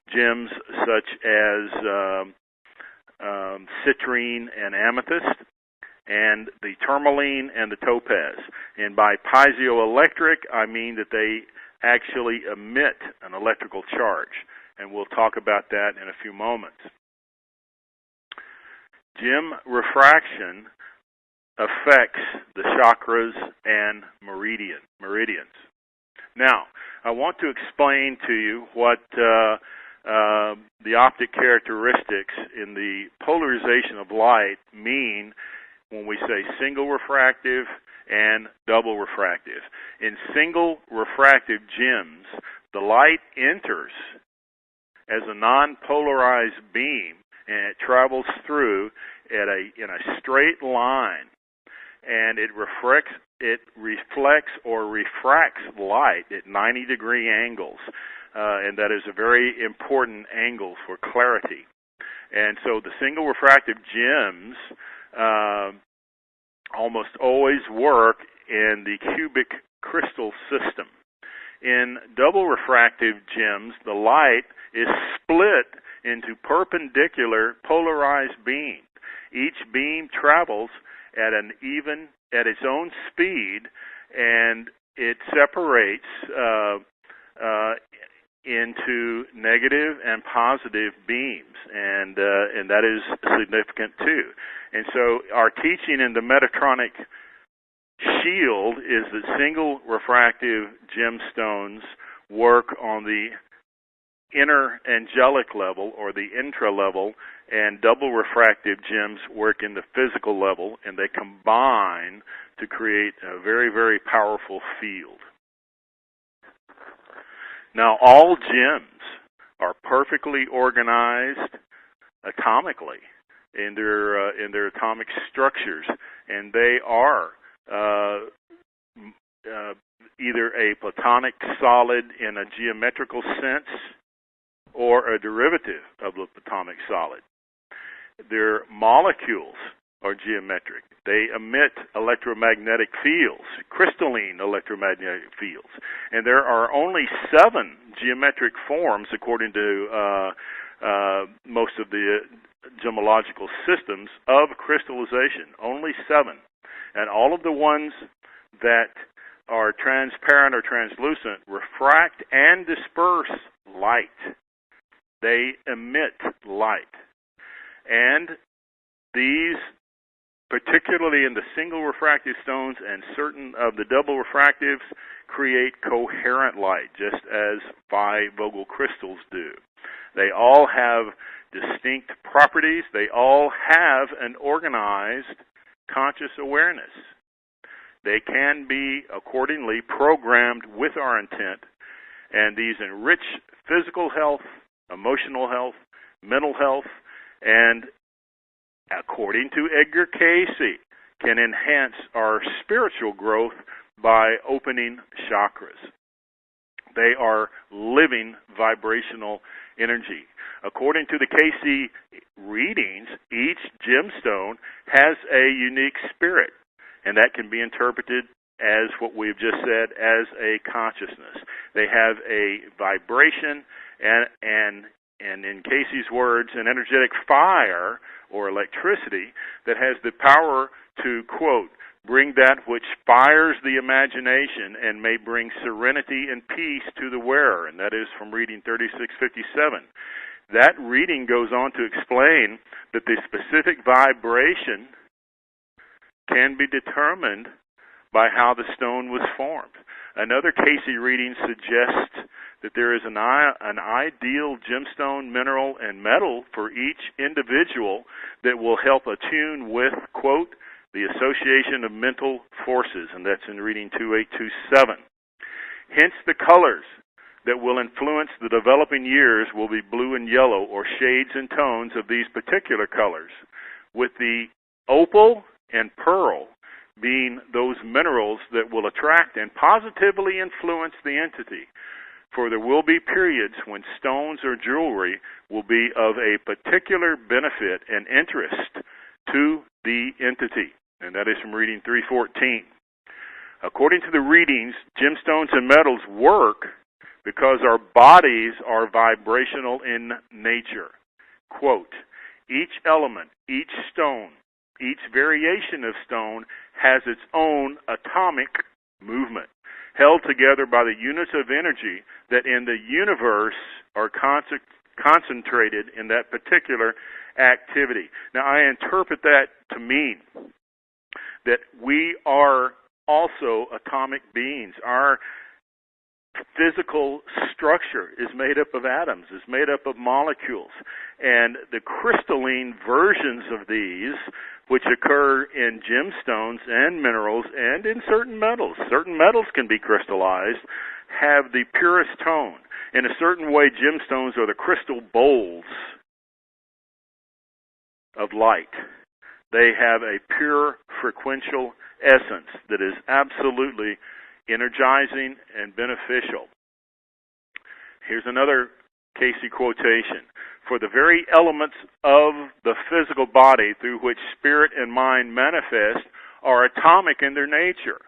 gems such as citrine and amethyst, and the tourmaline and the topaz. And by piezoelectric, I mean that they actually emit an electrical charge, and we'll talk about that in a few moments. Gem refraction affects the chakras and meridians. Now, I want to explain to you what the optic characteristics in the polarization of light mean when we say single refractive and double refractive. In single refractive gems, the light enters as a non-polarized beam, and it travels through in a straight line, and it reflects or refracts light at 90-degree angles, and that is a very important angle for clarity. And so the single refractive gems almost always work in the cubic crystal system. In double refractive gems, the light is split into perpendicular polarized beams. Each beam travels at its own speed, and it separates into negative and positive beams, and that is significant too. And so our teaching in the Metatronic shield is that single refractive gemstones work on the inner angelic level or the intra level, and double refractive gems work in the physical level, and they combine to create a very, very powerful field. Now, all gems are perfectly organized atomically in their atomic structures, and they are either a platonic solid in a geometrical sense or a derivative of the platonic solid. Their molecules are geometric. They emit electromagnetic fields, crystalline electromagnetic fields. And there are only 7 geometric forms, according to most of the gemological systems, of crystallization. Only 7. And all of the ones that are transparent or translucent refract and disperse light. They emit light. And these, particularly in the single refractive stones and certain of the double refractives, create coherent light, just as bifocal crystals do. They all have distinct properties. They all have an organized conscious awareness. They can be accordingly programmed with our intent, and these enrich physical health, emotional health, mental health, and according to Edgar Cayce, can enhance our spiritual growth by opening chakras. They are living vibrational energy. According to the Cayce readings, each gemstone has a unique spirit, and that can be interpreted as what we've just said, as a consciousness. They have a vibration and in Cayce's words, an energetic fire or electricity that has the power to, quote, bring that which fires the imagination and may bring serenity and peace to the wearer. And that is from reading 3657. That reading goes on to explain that the specific vibration can be determined by how the stone was formed. Another Cayce reading suggests that there is an ideal gemstone, mineral, and metal for each individual that will help attune with, quote, the association of mental forces, and that's in reading 2827. Hence, the colors that will influence the developing years will be blue and yellow, or shades and tones of these particular colors, with the opal and pearl being those minerals that will attract and positively influence the entity. For there will be periods when stones or jewelry will be of a particular benefit and interest to the entity. And that is from reading 314. According to the readings, gemstones and metals work because our bodies are vibrational in nature. Quote, each element, each stone, each variation of stone has its own atomic movement, held together by the units of energy that in the universe are concentrated in that particular activity. Now, I interpret that to mean that we are also atomic beings. Our physical structure is made up of atoms, is made up of molecules. And the crystalline versions of these, which occur in gemstones and minerals and in certain metals can be crystallized, have the purest tone. In a certain way, gemstones are the crystal bowls of light. They have a pure frequential essence that is absolutely energizing and beneficial. Here's another Casey quotation, for the very elements of the physical body through which spirit and mind manifest are atomic in their nature.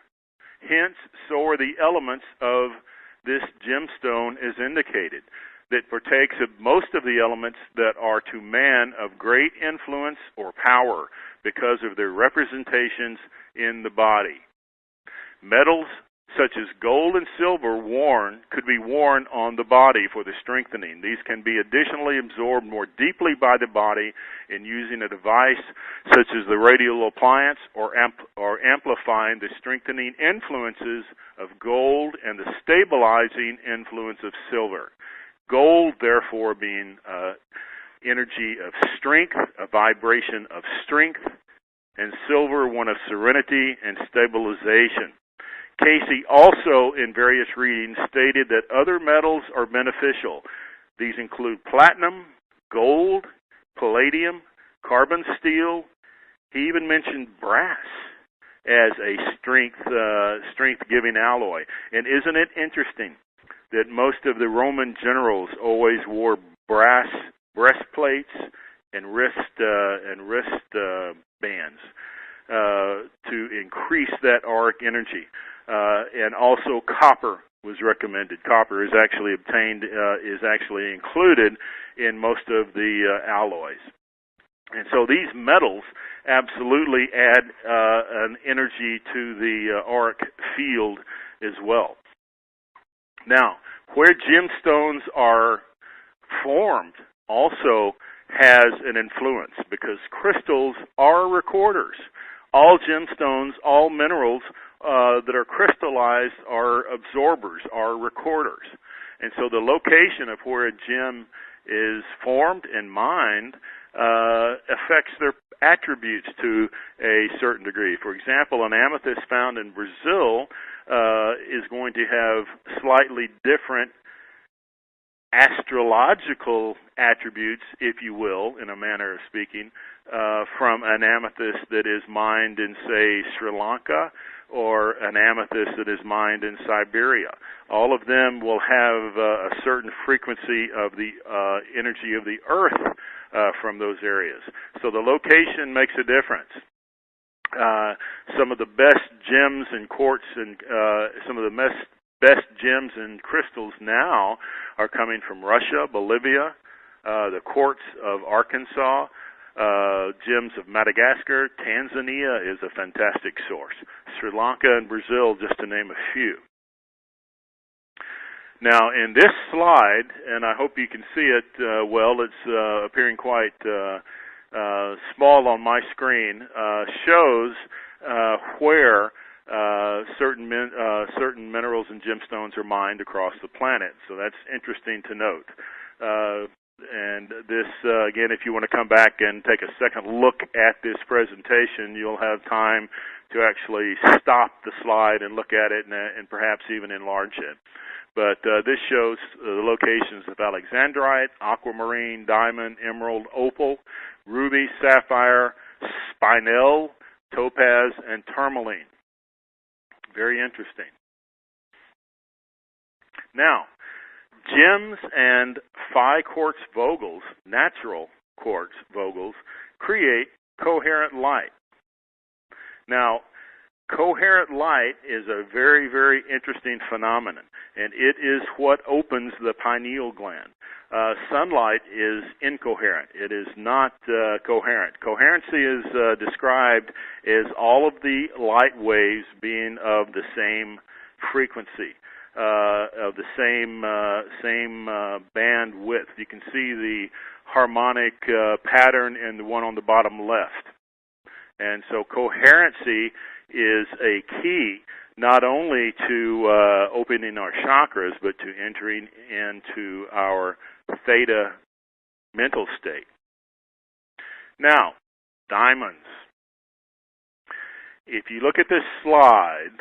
Hence, so are the elements of this gemstone as indicated, that partakes of most of the elements that are to man of great influence or power because of their representations in the body. Metals such as gold and silver could be worn on the body for the strengthening. These can be additionally absorbed more deeply by the body in using a device such as the radial appliance or amplifying the strengthening influences of gold and the stabilizing influence of silver. Gold, therefore, being energy of strength, a vibration of strength, and silver one of serenity and stabilization. Casey also, in various readings, stated that other metals are beneficial. These include platinum, gold, palladium, carbon steel. He even mentioned brass as a strength-giving alloy. And isn't it interesting that most of the Roman generals always wore brass breastplates and wrist bands to increase that auric energy? And also copper was recommended. Copper is actually included in most of the alloys. And so these metals absolutely add an energy to the auric field as well. Now, where gemstones are formed also has an influence because crystals are recorders. All gemstones, all minerals that are crystallized are absorbers, are recorders. And so the location of where a gem is formed and mined affects their attributes to a certain degree. For example, an amethyst found in Brazil is going to have slightly different astrological attributes, if you will, in a manner of speaking, from an amethyst that is mined in, say, Sri Lanka, or an amethyst that is mined in Siberia. All of them will have a certain frequency of the energy of the earth from those areas. So the location makes a difference. Some of the best gems and quartz and some of the best gems and crystals now are coming from Russia, Bolivia, the quartz of Arkansas, gems of Madagascar. Tanzania is a fantastic source. Sri Lanka and Brazil, just to name a few. Now, in this slide, and I hope you can see it well, it's appearing quite small on my screen, shows where certain minerals and gemstones are mined across the planet. So that's interesting to note. And this, again, if you want to come back and take a second look at this presentation, you'll have time to actually stop the slide and look at it and perhaps even enlarge it. But this shows the locations of alexandrite, aquamarine, diamond, emerald, opal, ruby, sapphire, spinel, topaz, and tourmaline. Very interesting. Now, gems and phi quartz vogels, natural quartz vogels, create coherent light. Now, coherent light is a very, very interesting phenomenon, and it is what opens the pineal gland. Sunlight is incoherent. It is not coherent. Coherency is described as all of the light waves being of the same frequency, of the same bandwidth. You can see the harmonic pattern in the one on the bottom left. And so coherency is a key not only to opening our chakras, but to entering into our theta mental state. Now, diamonds. If you look at this slide,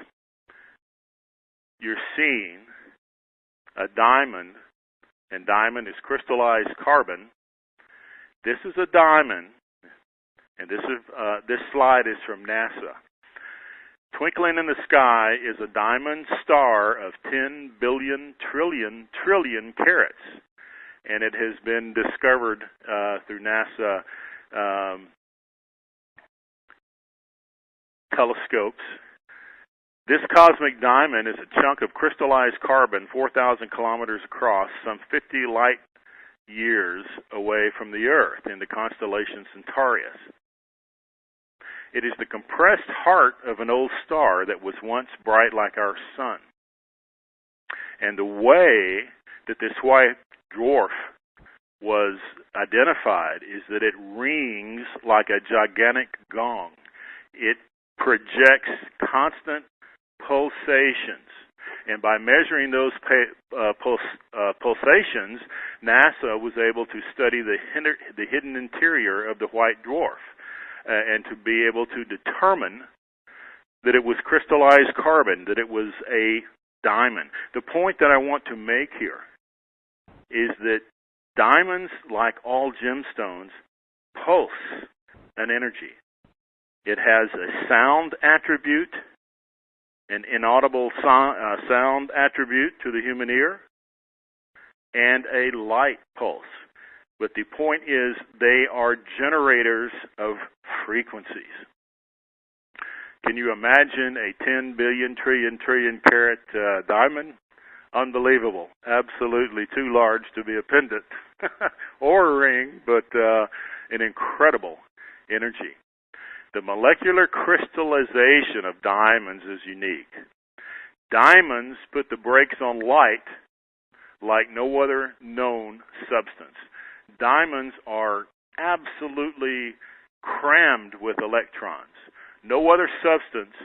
you're seeing a diamond, and diamond is crystallized carbon. This is a diamond, and this slide is from NASA. Twinkling in the sky is a diamond star of 10 billion trillion carats. and it has been discovered through NASA telescopes. This cosmic diamond is a chunk of crystallized carbon 4,000 kilometers across, some 50 light years away from the Earth in the constellation Centaurus. It is the compressed heart of an old star that was once bright like our sun. And the way that this white dwarf was identified is that it rings like a gigantic gong. It projects constant pulsations. And by measuring those pulsations, NASA was able to study the hidden interior of the white dwarf and to be able to determine that it was crystallized carbon, that it was a diamond. The point that I want to make here is that diamonds, like all gemstones, pulse an energy. It has a sound attribute, an inaudible sound attribute to the human ear, and a light pulse. But the point is, they are generators of frequencies. Can you imagine a 10 billion trillion carat diamond? Unbelievable. Absolutely too large to be a pendant or a ring, but an incredible energy. The molecular crystallization of diamonds is unique. Diamonds put the brakes on light like no other known substance. Diamonds are absolutely crammed with electrons. No other substance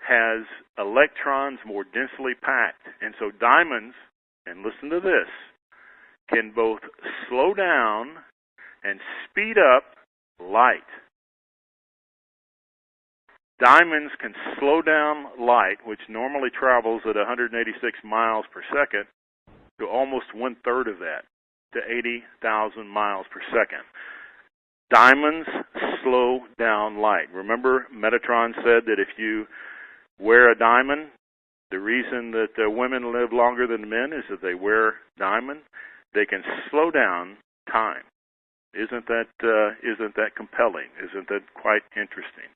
has electrons more densely packed. And so diamonds, and listen to this, can both slow down and speed up light. Diamonds can slow down light, which normally travels at 186 miles per second, to almost one-third of that, to 80,000 miles per second. Diamonds slow down light. Remember, Metatron said that if you wear a diamond, the reason that women live longer than men is that they wear diamond. They can slow down time. Isn't that compelling? Isn't that quite interesting?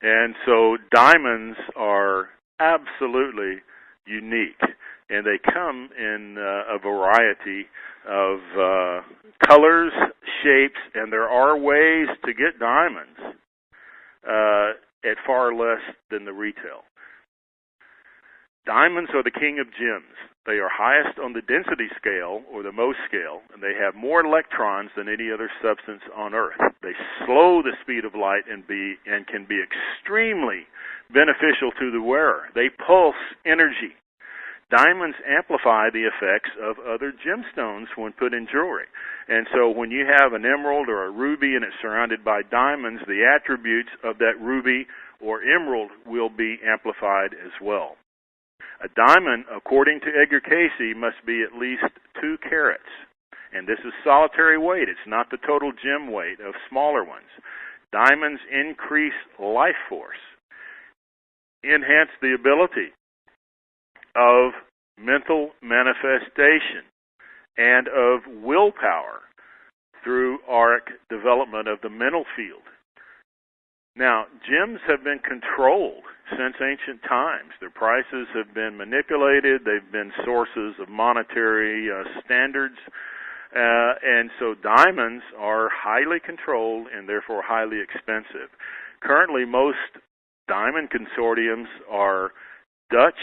And so diamonds are absolutely unique, and they come in a variety of colors, shapes, and there are ways to get diamonds at far less than the retail. Diamonds are the king of gems. They are highest on the density scale, or the Mohs scale, and they have more electrons than any other substance on Earth. They slow the speed of light and can be extremely beneficial to the wearer. They pulse energy. Diamonds amplify the effects of other gemstones when put in jewelry. And so when you have an emerald or a ruby and it's surrounded by diamonds, the attributes of that ruby or emerald will be amplified as well. A diamond, according to Edgar Cayce, must be at least 2 carats. And this is solitary weight. It's not the total gem weight of smaller ones. Diamonds increase life force, enhance the ability of mental manifestation, and of willpower through auric development of the mental field. Now, gems have been controlled since ancient times. Their prices have been manipulated. They've been sources of monetary standards. And so diamonds are highly controlled and therefore highly expensive. Currently, most diamond consortiums are Dutch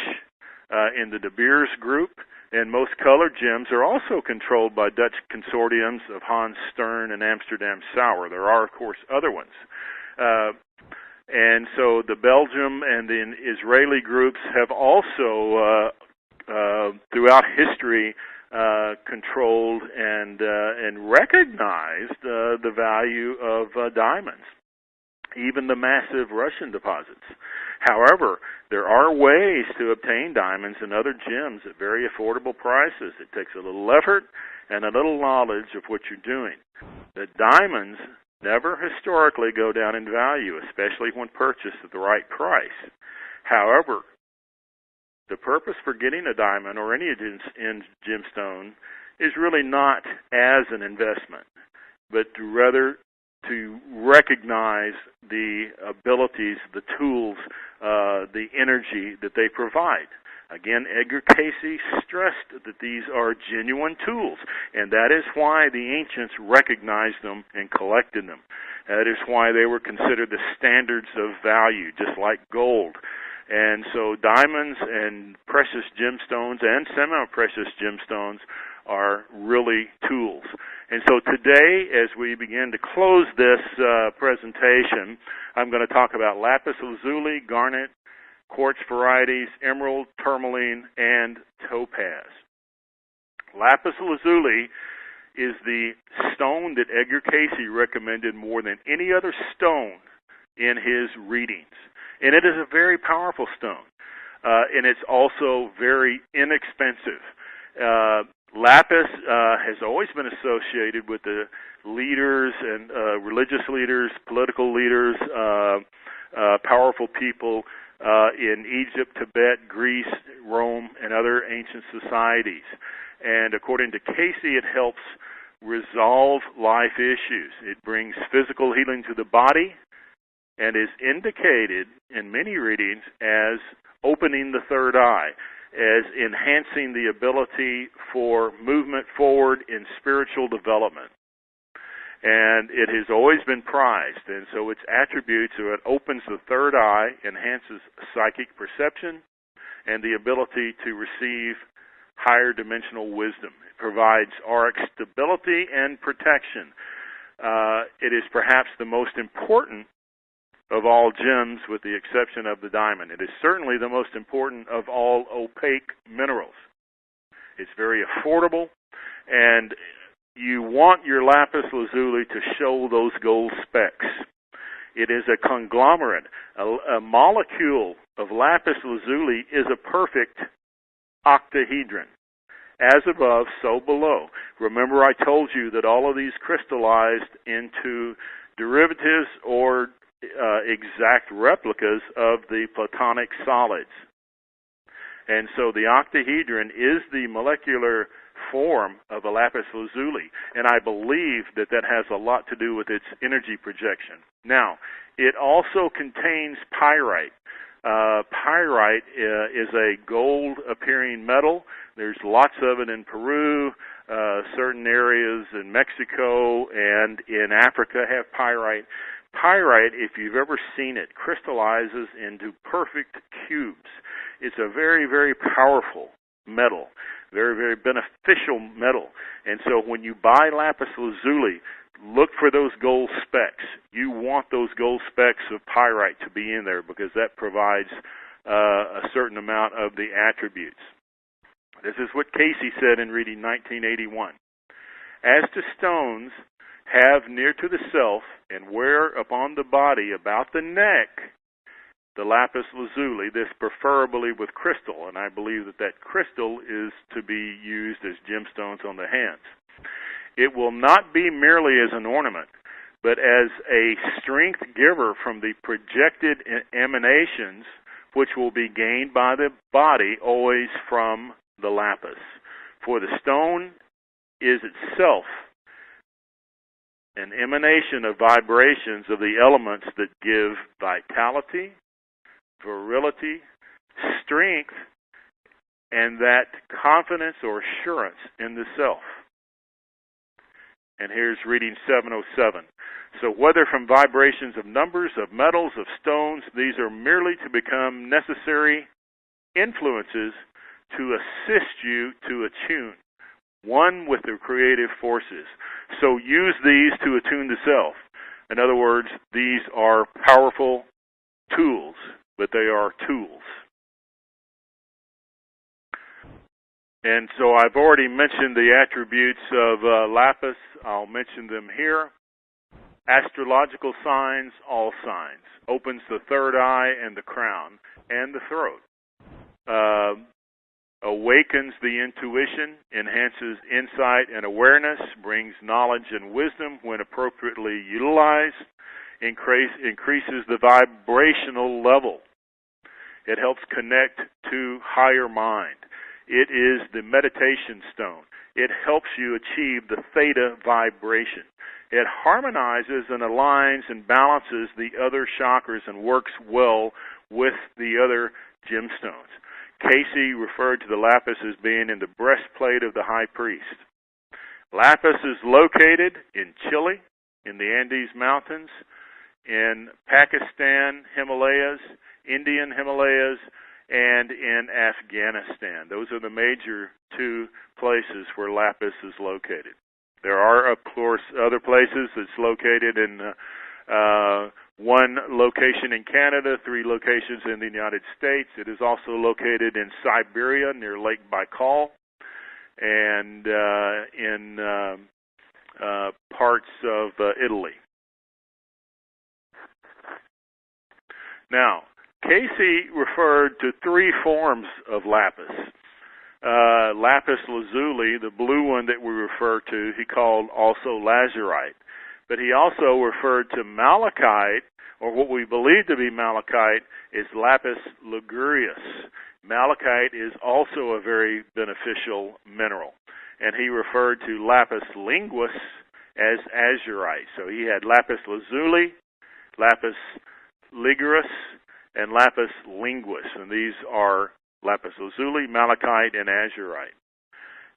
in the De Beers group, and most colored gems are also controlled by Dutch consortiums of Hans Stern and Amsterdam Sauer. There are, of course, other ones. And so the Belgium and the Israeli groups have also, throughout history, controlled and recognized the value of diamonds, even the massive Russian deposits. However, there are ways to obtain diamonds and other gems at very affordable prices. It takes a little effort and a little knowledge of what you're doing. The diamonds never historically go down in value, especially when purchased at the right price. However, The purpose for getting a diamond or any gemstone is really not as an investment, but rather to recognize the abilities, the tools, the energy that they provide. Again, Edgar Cayce stressed that these are genuine tools, and that is why the ancients recognized them and collected them. That is why they were considered the standards of value, just like gold. And so diamonds and precious gemstones and semi-precious gemstones are really tools. And so today, as we begin to close this presentation, I'm going to talk about lapis lazuli, garnet, quartz varieties, emerald, tourmaline, and topaz. Lapis lazuli is the stone that Edgar Cayce recommended more than any other stone in his readings. And it is a very powerful stone. And it's also very inexpensive. Lapis has always been associated with the leaders and religious leaders, political leaders, powerful people in Egypt, Tibet, Greece, Rome, and other ancient societies. And according to Cayce, it helps resolve life issues. It brings physical healing to the body and is indicated in many readings as opening the third eye, as enhancing the ability for movement forward in spiritual development. And it has always been prized, and so its attributes are it opens the third eye, enhances psychic perception, and the ability to receive higher dimensional wisdom. It provides auric stability and protection. It is perhaps the most important of all gems, with the exception of the diamond. It is certainly the most important of all opaque minerals. It's very affordable, and you want your lapis lazuli to show those gold specks. It is a conglomerate. A molecule of lapis lazuli is a perfect octahedron. As above, so below. Remember, I told you that all of these crystallized into derivatives or exact replicas of the Platonic solids. And so the octahedron is the molecular form of a lapis lazuli, and I believe that that has a lot to do with its energy projection. Now, it also contains pyrite. Pyrite is a gold-appearing metal. There's lots of it in Peru. Certain areas in Mexico and in Africa have pyrite. Pyrite, if you've ever seen it, crystallizes into perfect cubes. It's a very, very powerful metal, very, very beneficial metal. And so when you buy lapis lazuli, look for those gold specks. You want those gold specks of pyrite to be in there because that provides a certain amount of the attributes. This is what Cayce said in reading 1981. As to stones, have near to the self and wear upon the body about the neck the lapis lazuli, this preferably with crystal, and I believe that that crystal is to be used as gemstones on the hands. It will not be merely as an ornament, but as a strength giver from the projected emanations which will be gained by the body always from the lapis. For the stone is itself an emanation of vibrations of the elements that give vitality, virility, strength, and that confidence or assurance in the self. And here's reading 707. So whether from vibrations of numbers, of metals, of stones, these are merely to become necessary influences to assist you to attune, one with the creative forces. So use these to attune the self. In other words, these are powerful tools, but they are tools. And so I've already mentioned the attributes of lapis. I'll mention them here. Astrological signs, all signs. Opens the third eye and the crown and the throat. Awakens the intuition, enhances insight and awareness, brings knowledge and wisdom when appropriately utilized, increases the vibrational level. It helps connect to higher mind. It is the meditation stone. It helps you achieve the theta vibration. It harmonizes and aligns and balances the other chakras and works well with the other gemstones. Casey referred to the lapis as being in the breastplate of the high priest. Lapis is located in Chile, in the Andes Mountains, in Pakistan, Himalayas, Indian Himalayas, and in Afghanistan. Those are the major two places where lapis is located. There are, of course, other places. It's located in one location in Canada, 3 locations in the United States. It is also located in Siberia near Lake Baikal, and in parts of Italy. Now, Casey referred to 3 forms of lapis. Lapis lazuli, the blue one that we refer to, he called also lazurite. But he also referred to malachite, or what we believe to be malachite, is lapis ligurius. Malachite is also a very beneficial mineral. And he referred to lapis linguis as azurite. So he had lapis lazuli, lapis ligurius, and lapis linguis. And these are lapis lazuli, malachite, and azurite.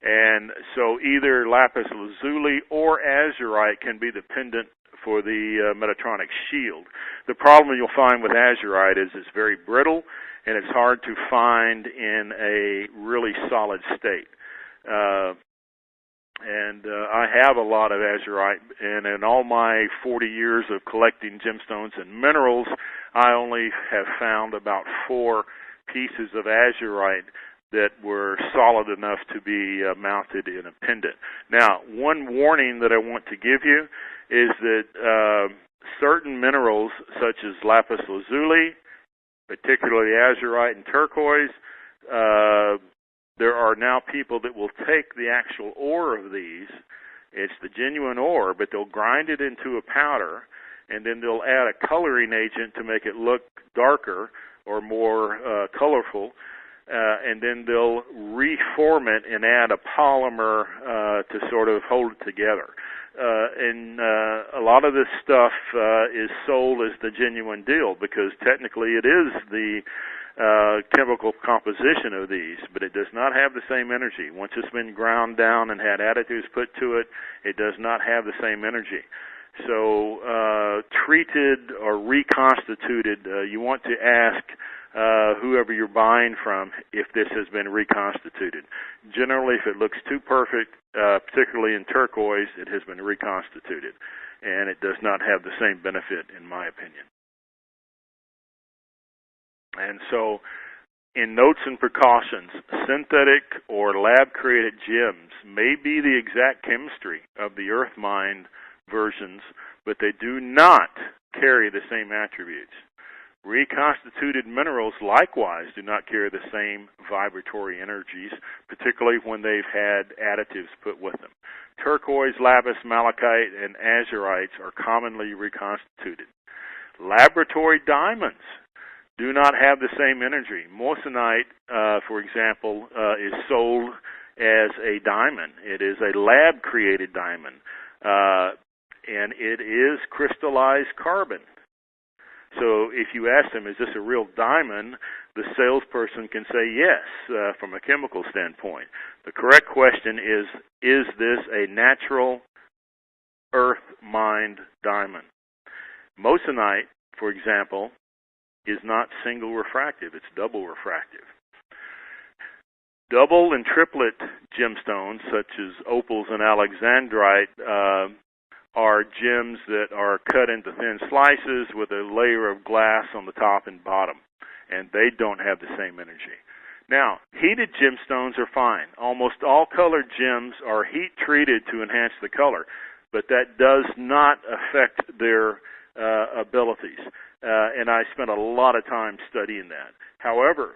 And so either lapis lazuli or azurite can be the pendant for the Metatronic shield. The problem you'll find with azurite is it's very brittle and it's hard to find in a really solid state. I have a lot of azurite, and in all my 40 years of collecting gemstones and minerals, I only have found about 4 pieces of azurite that were solid enough to be mounted in a pendant. Now, one warning that I want to give you is that certain minerals, such as lapis lazuli, particularly azurite and turquoise, there are now people that will take the actual ore of these. It's the genuine ore, but they'll grind it into a powder, and then they'll add a coloring agent to make it look darker or more colorful, and then they'll reform it and add a polymer to sort of hold it together. And a lot of this stuff is sold as the genuine deal because technically it is the chemical composition of these, but it does not have the same energy. Once it's been ground down and had additives put to it, it does not have the same energy. So treated or reconstituted, you want to ask whoever you're buying from if this has been reconstituted. Generally, if it looks too perfect, particularly in turquoise, it has been reconstituted, and it does not have the same benefit, in my opinion. And so, in notes and precautions, synthetic or lab-created gems may be the exact chemistry of the earth mine versions, but they do not carry the same attributes. Reconstituted minerals likewise do not carry the same vibratory energies, particularly when they've had additives put with them. Turquoise, lapis, malachite, and azurites are commonly reconstituted. Laboratory diamonds do not have the same energy. Moissanite, for example, is sold as a diamond. It is a lab-created diamond, and it is crystallized carbon. So if you ask them, is this a real diamond, the salesperson can say yes from a chemical standpoint. The correct question is this a natural earth-mined diamond? Moissanite, for example, is not single refractive, it's double refractive. Double and triplet gemstones, such as opals and alexandrite, are gems that are cut into thin slices with a layer of glass on the top and bottom, and they don't have the same energy. Now, heated gemstones are fine. Almost all colored gems are heat treated to enhance the color, but that does not affect their abilities, and I spent a lot of time studying that. However,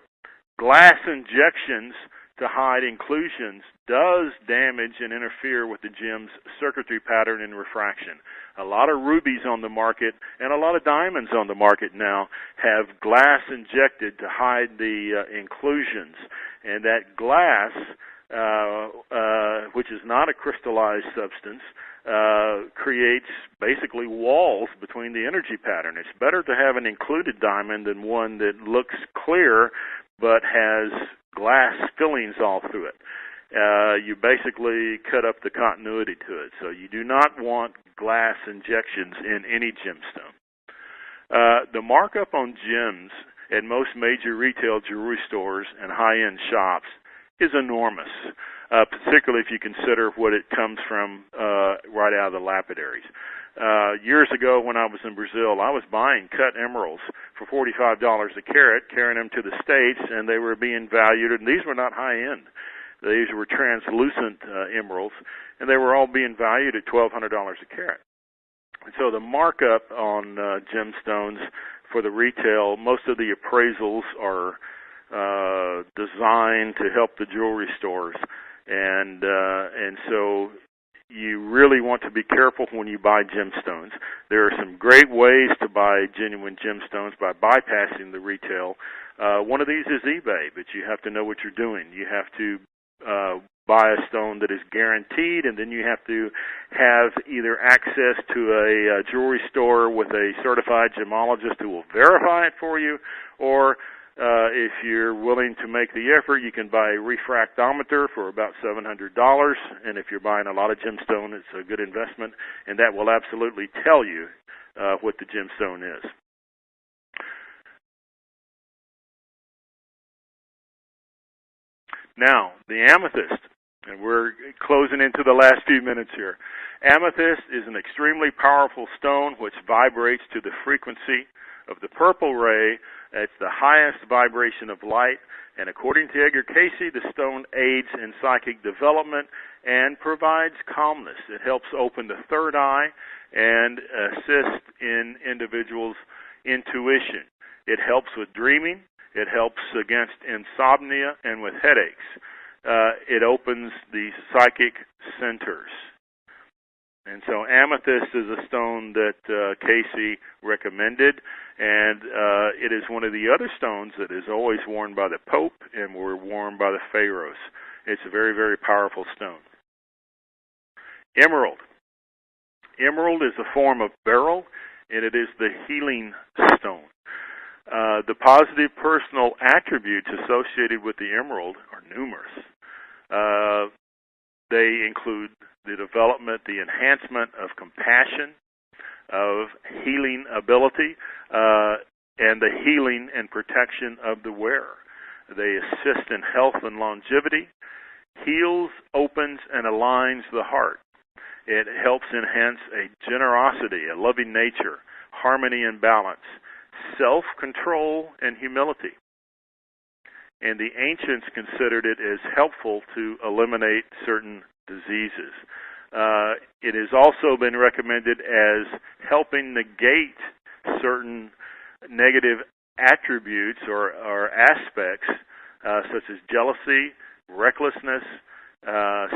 glass injections to hide inclusions does damage and interfere with the gem's circuitry pattern and refraction. A lot of rubies on the market and a lot of diamonds on the market now have glass injected to hide the inclusions. And that glass, which is not a crystallized substance, creates basically walls between the energy pattern. It's better to have an included diamond than one that looks clear but has glass fillings all through it. You basically cut up the continuity to it. So you do not want glass injections in any gemstone. The markup on gems at most major retail jewelry stores and high-end shops is enormous, particularly if you consider what it comes from right out of the lapidaries. Years ago when I was in Brazil, I was buying cut emeralds for $45 a carat, carrying them to the States, and they were being valued, and these were not high-end. These were translucent emeralds, and they were all being valued at $1,200 a carat. And so the markup on gemstones for the retail, most of the appraisals are designed to help the jewelry stores, and so you really want to be careful when you buy gemstones. There are some great ways to buy genuine gemstones by bypassing the retail. One of these is eBay, but you have to know what you're doing. You have to buy a stone that is guaranteed, and then you have to have either access to a jewelry store with a certified gemologist who will verify it for you, or if you're willing to make the effort, you can buy a refractometer for about $700, and if you're buying a lot of gemstone, it's a good investment, and that will absolutely tell you what the gemstone is. Now, the amethyst, and we're closing into the last few minutes here. Amethyst is an extremely powerful stone which vibrates to the frequency of the purple ray. It's the highest vibration of light, and according to Edgar Cayce, the stone aids in psychic development and provides calmness. It helps open the third eye and assist in individuals' intuition. It helps with dreaming. It helps against insomnia and with headaches. It opens the psychic centers. And so amethyst is a stone that Cayce recommended, and it is one of the other stones that is always worn by the Pope and were worn by the pharaohs. It's a very, very powerful stone. Emerald. Emerald is a form of beryl, and it is the healing stone. The positive personal attributes associated with the emerald are numerous. They include the development, the enhancement of compassion, of healing ability, and the healing and protection of the wearer. They assist in health and longevity, heals, opens, and aligns the heart. It helps enhance a generosity, a loving nature, harmony and balance, self-control, and humility. And the ancients considered it as helpful to eliminate certain diseases. It has also been recommended as helping negate certain negative attributes or aspects such as jealousy, recklessness,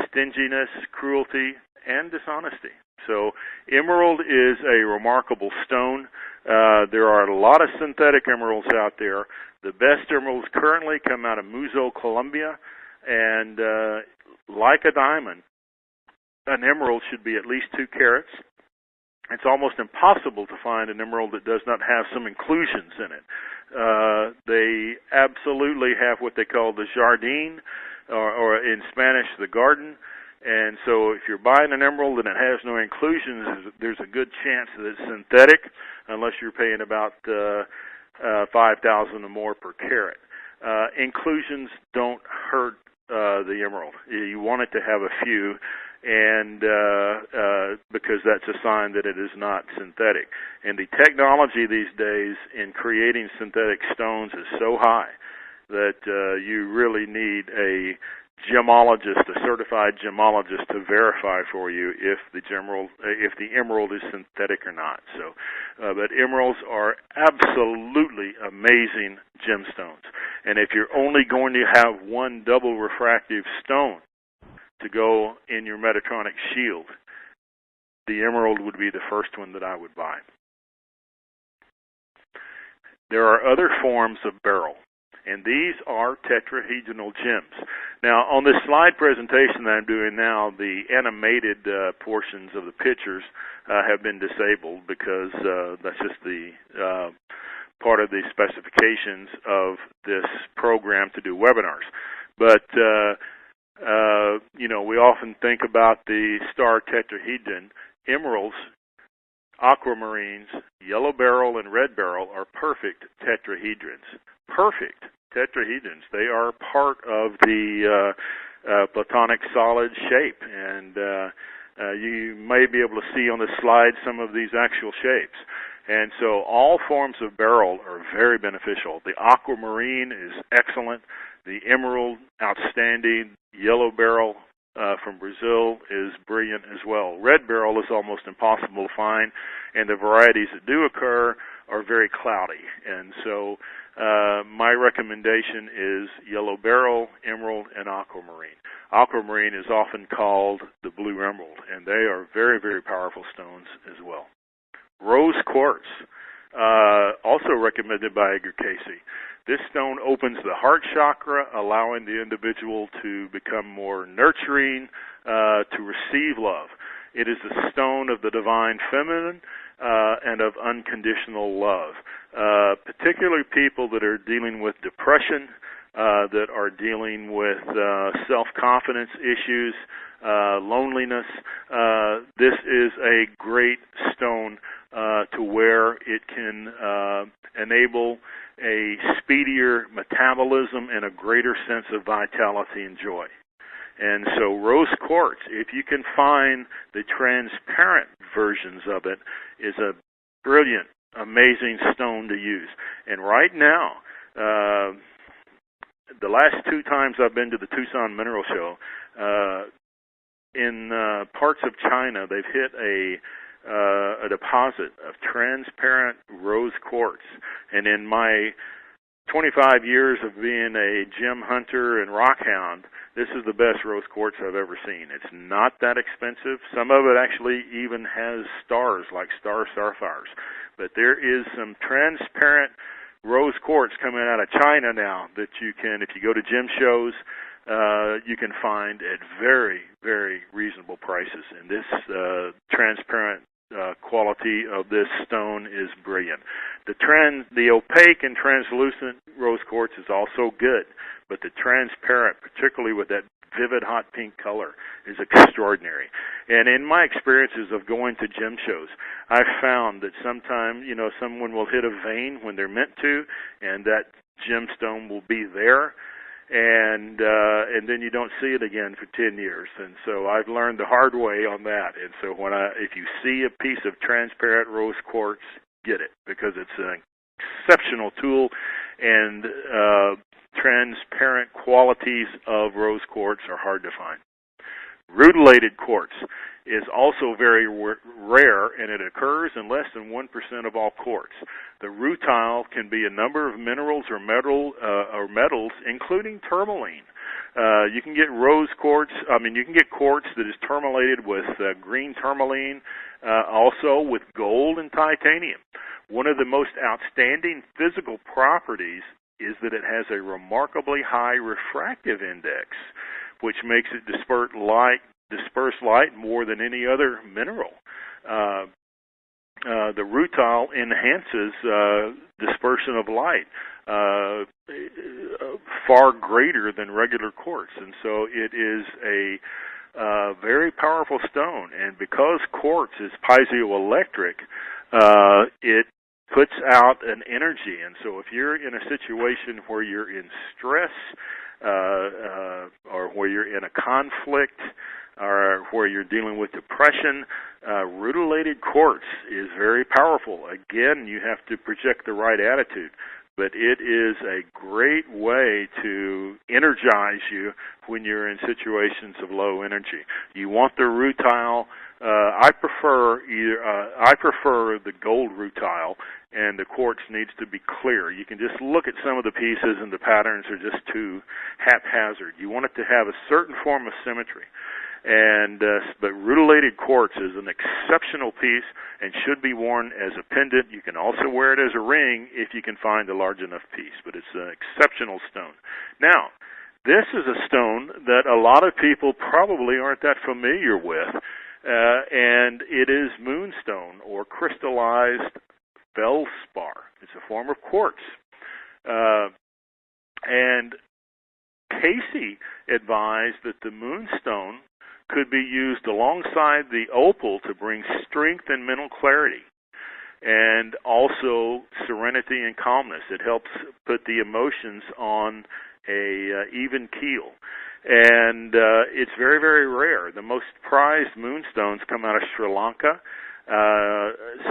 stinginess, cruelty, and dishonesty. So emerald is a remarkable stone. There are a lot of synthetic emeralds out there. The best emeralds currently come out of Muzo, Colombia, and like a diamond, an emerald should be at least 2 carats. It's almost impossible to find an emerald that does not have some inclusions in it. They absolutely have what they call the jardine, or in Spanish, the garden. And so if you're buying an emerald and it has no inclusions, there's a good chance that it's synthetic, unless you're paying about $5,000 or more per carat. Inclusions don't hurt the emerald. You want it to have a few, and because that's a sign that it is not synthetic. And the technology these days in creating synthetic stones is so high that you really need a gemologist, a certified gemologist, to verify for you if the emerald is synthetic or not. So, but emeralds are absolutely amazing gemstones. And if you're only going to have one double refractive stone to go in your Metatronic shield, the emerald would be the first one that I would buy. There are other forms of beryl, and these are tetrahedral gems. Now, on this slide presentation that I'm doing now, the animated portions of the pictures have been disabled because that's just the part of the specifications of this program to do webinars. But, we often think about the star tetrahedron. Emeralds, aquamarines, yellow beryl, and red beryl are perfect tetrahedrons. Perfect tetrahedrons. They are part of the platonic solid shape, and you may be able to see on the slide some of these actual shapes. And so all forms of beryl are very beneficial. The aquamarine is excellent. The emerald, outstanding. Yellow beryl from Brazil is brilliant as well. Red beryl is almost impossible to find, and the varieties that do occur are very cloudy. And so my recommendation is yellow beryl, emerald, and aquamarine. Aquamarine is often called the blue emerald, and they are very, very powerful stones as well. Rose quartz, also recommended by Edgar Cayce. This stone opens the heart chakra, allowing the individual to become more nurturing, to receive love. It is the stone of the divine feminine and of unconditional love. Particularly people that are dealing with depression, that are dealing with self-confidence issues, loneliness. This is a great stone to where it can enable a speedier metabolism and a greater sense of vitality and joy. And so rose quartz, if you can find the transparent versions of it, is a brilliant, amazing stone to use. And right now, the last 2 times I've been to the Tucson Mineral Show, in parts of China, they've hit a deposit of transparent rose quartz. And in my 25 years of being a gem hunter and rock hound, this is the best rose quartz I've ever seen. It's not that expensive. Some of it actually even has stars, like star sapphires. But there is some transparent rose quartz coming out of China now that you can, if you go to gem shows, you can find at very, very reasonable prices. And this transparent quality of this stone is brilliant. The opaque and translucent rose quartz is also good, but the transparent, particularly with that vivid hot pink color, is extraordinary. And in my experiences of going to gem shows, I've found that sometimes, someone will hit a vein when they're meant to, and that gemstone will be there, and then you don't see it again for 10 years. And so I've learned the hard way on that. And so if you see a piece of transparent rose quartz, get it, because it's an exceptional tool, and transparent qualities of rose quartz are hard to find. Rutilated quartz is also very rare, and it occurs in less than 1% of all quartz. The rutile can be a number of minerals or metals, including tourmaline. You can get you can get quartz that is tourmalated with green tourmaline, also with gold and titanium. One of the most outstanding physical properties is that it has a remarkably high refractive index, which makes it disperse light more than any other mineral. The rutile enhances dispersion of light far greater than regular quartz, and so it is a very powerful stone. And because quartz is piezoelectric, it puts out an energy. And so if you're in a situation where you're in stress, or where you're in a conflict, or where you're dealing with depression, rutilated quartz is very powerful. Again, you have to project the right attitude, but it is a great way to energize you when you're in situations of low energy. You want the rutile. I prefer the gold rutile, and the quartz needs to be clear. You can just look at some of the pieces, and the patterns are just too haphazard. You want it to have a certain form of symmetry. But rutilated quartz is an exceptional piece and should be worn as a pendant. You can also wear it as a ring if you can find a large enough piece, but it's an exceptional stone. Now, this is a stone that a lot of people probably aren't that familiar with, and it is moonstone or crystallized feldspar. It's a form of quartz. And Casey advised that the moonstone could be used alongside the opal to bring strength and mental clarity, and also serenity and calmness. It helps put the emotions on a even keel. And it's very, very rare. The most prized moonstones come out of Sri Lanka.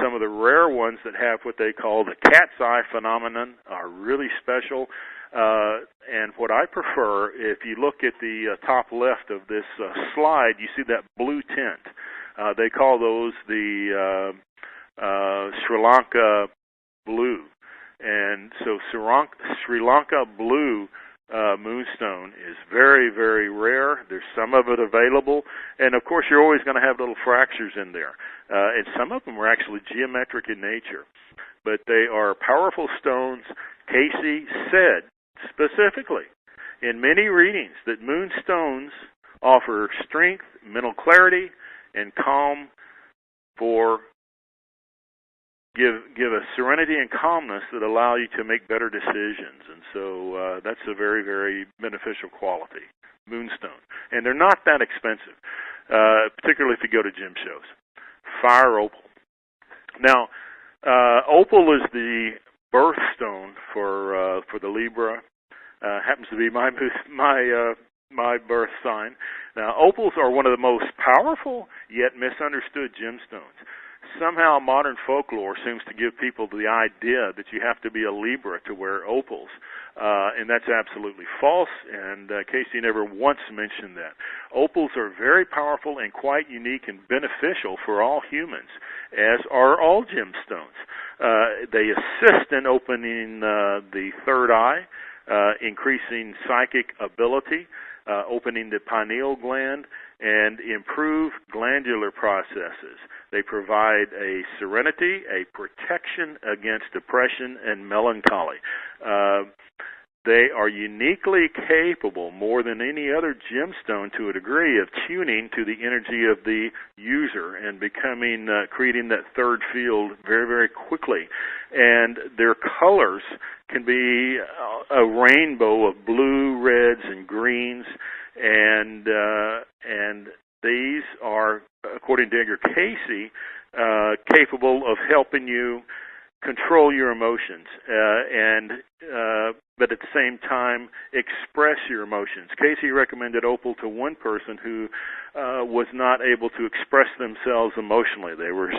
Some of the rare ones that have what they call the cat's eye phenomenon are really special. And what I prefer, if you look at the top left of this slide, you see that blue tint. They call those the Sri Lanka blue. And so Sri Lanka blue moonstone is very, very rare. There's some of it available. And, of course, you're always going to have little fractures in there. And some of them are actually geometric in nature. But they are powerful stones. Casey said specifically in many readings that moonstones offer strength, mental clarity, and calm for give a serenity and calmness that allow you to make better decisions. And so that's a very, very beneficial quality, moonstone. And they're not that expensive, particularly if you go to gem shows. Fire opal. Now, opal is the birthstone for the Libra. Happens to be my birth sign. Now, opals are one of the most powerful yet misunderstood gemstones. Somehow modern folklore seems to give people the idea that you have to be a Libra to wear opals, and that's absolutely false, and Casey never once mentioned that. Opals are very powerful and quite unique and beneficial for all humans, as are all gemstones. They assist in opening the third eye, increasing psychic ability, opening the pineal gland, and improve glandular processes. They provide a serenity, a protection against depression and melancholy. They are uniquely capable, more than any other gemstone to a degree, of tuning to the energy of the user and creating that third field very, very quickly. And their colors can be a rainbow of blue, reds, and greens, and these are, according to Edgar Casey, capable of helping you control your emotions, but at the same time express your emotions. Casey recommended opal to one person who was not able to express themselves emotionally. They were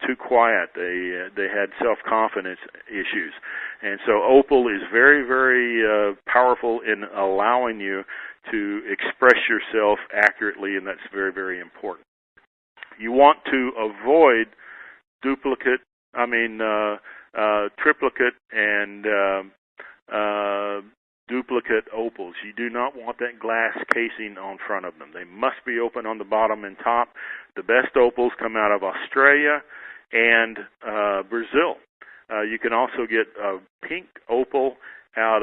too quiet. They had self-confidence issues. And so opal is very, very powerful in allowing you to express yourself accurately, and that's very, very important. You want to avoid triplicate and duplicate opals. You do not want that glass casing on front of them. They must be open on the bottom and top. The best opals come out of Australia and Brazil. You can also get a pink opal out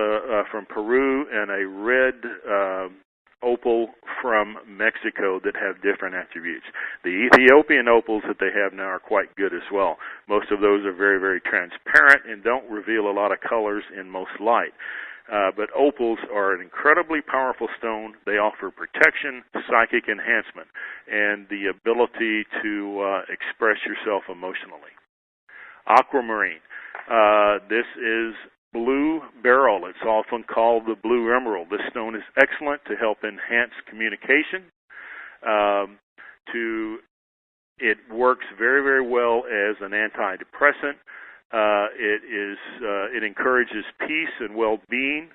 from Peru and a red opal from Mexico that have different attributes. The Ethiopian opals that they have now are quite good as well. Most of those are very, very transparent and don't reveal a lot of colors in most light. But opals are an incredibly powerful stone. They offer protection, psychic enhancement, and the ability to express yourself emotionally. Aquamarine. This is blue beryl. It's often called the blue emerald. This stone is excellent to help enhance communication. It works very, very well as an antidepressant. It encourages peace and well-being,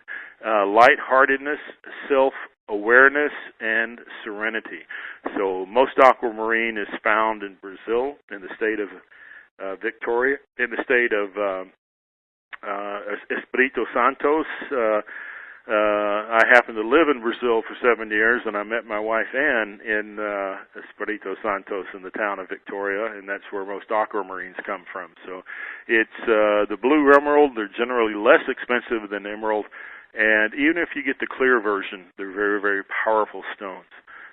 lightheartedness, self-awareness, and serenity. So most aquamarine is found in Brazil, in the state of Victoria, in the state of Espírito Santos, I happened to live in Brazil for 7 years, and I met my wife Ann in Espírito Santo in the town of Victoria, and that's where most aquamarines come from. So it's the blue emerald. They're generally less expensive than emerald, and even if you get the clear version, they're very, very powerful stones.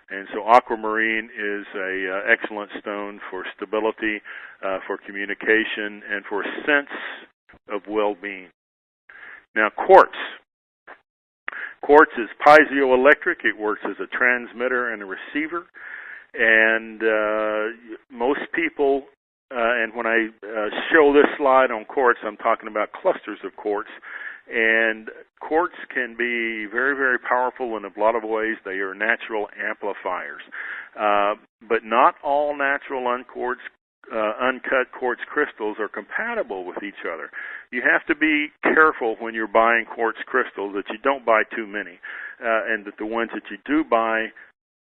And so aquamarine is a excellent stone for stability, for communication, and for a sense of well-being. Now, quartz. Quartz is piezoelectric. It works as a transmitter and a receiver. And most people, and when I show this slide on quartz, I'm talking about clusters of quartz. And quartz can be very, very powerful in a lot of ways. They are natural amplifiers. But not all natural uncut quartz crystals are compatible with each other. You have to be careful when you're buying quartz crystals that you don't buy too many, and that the ones that you do buy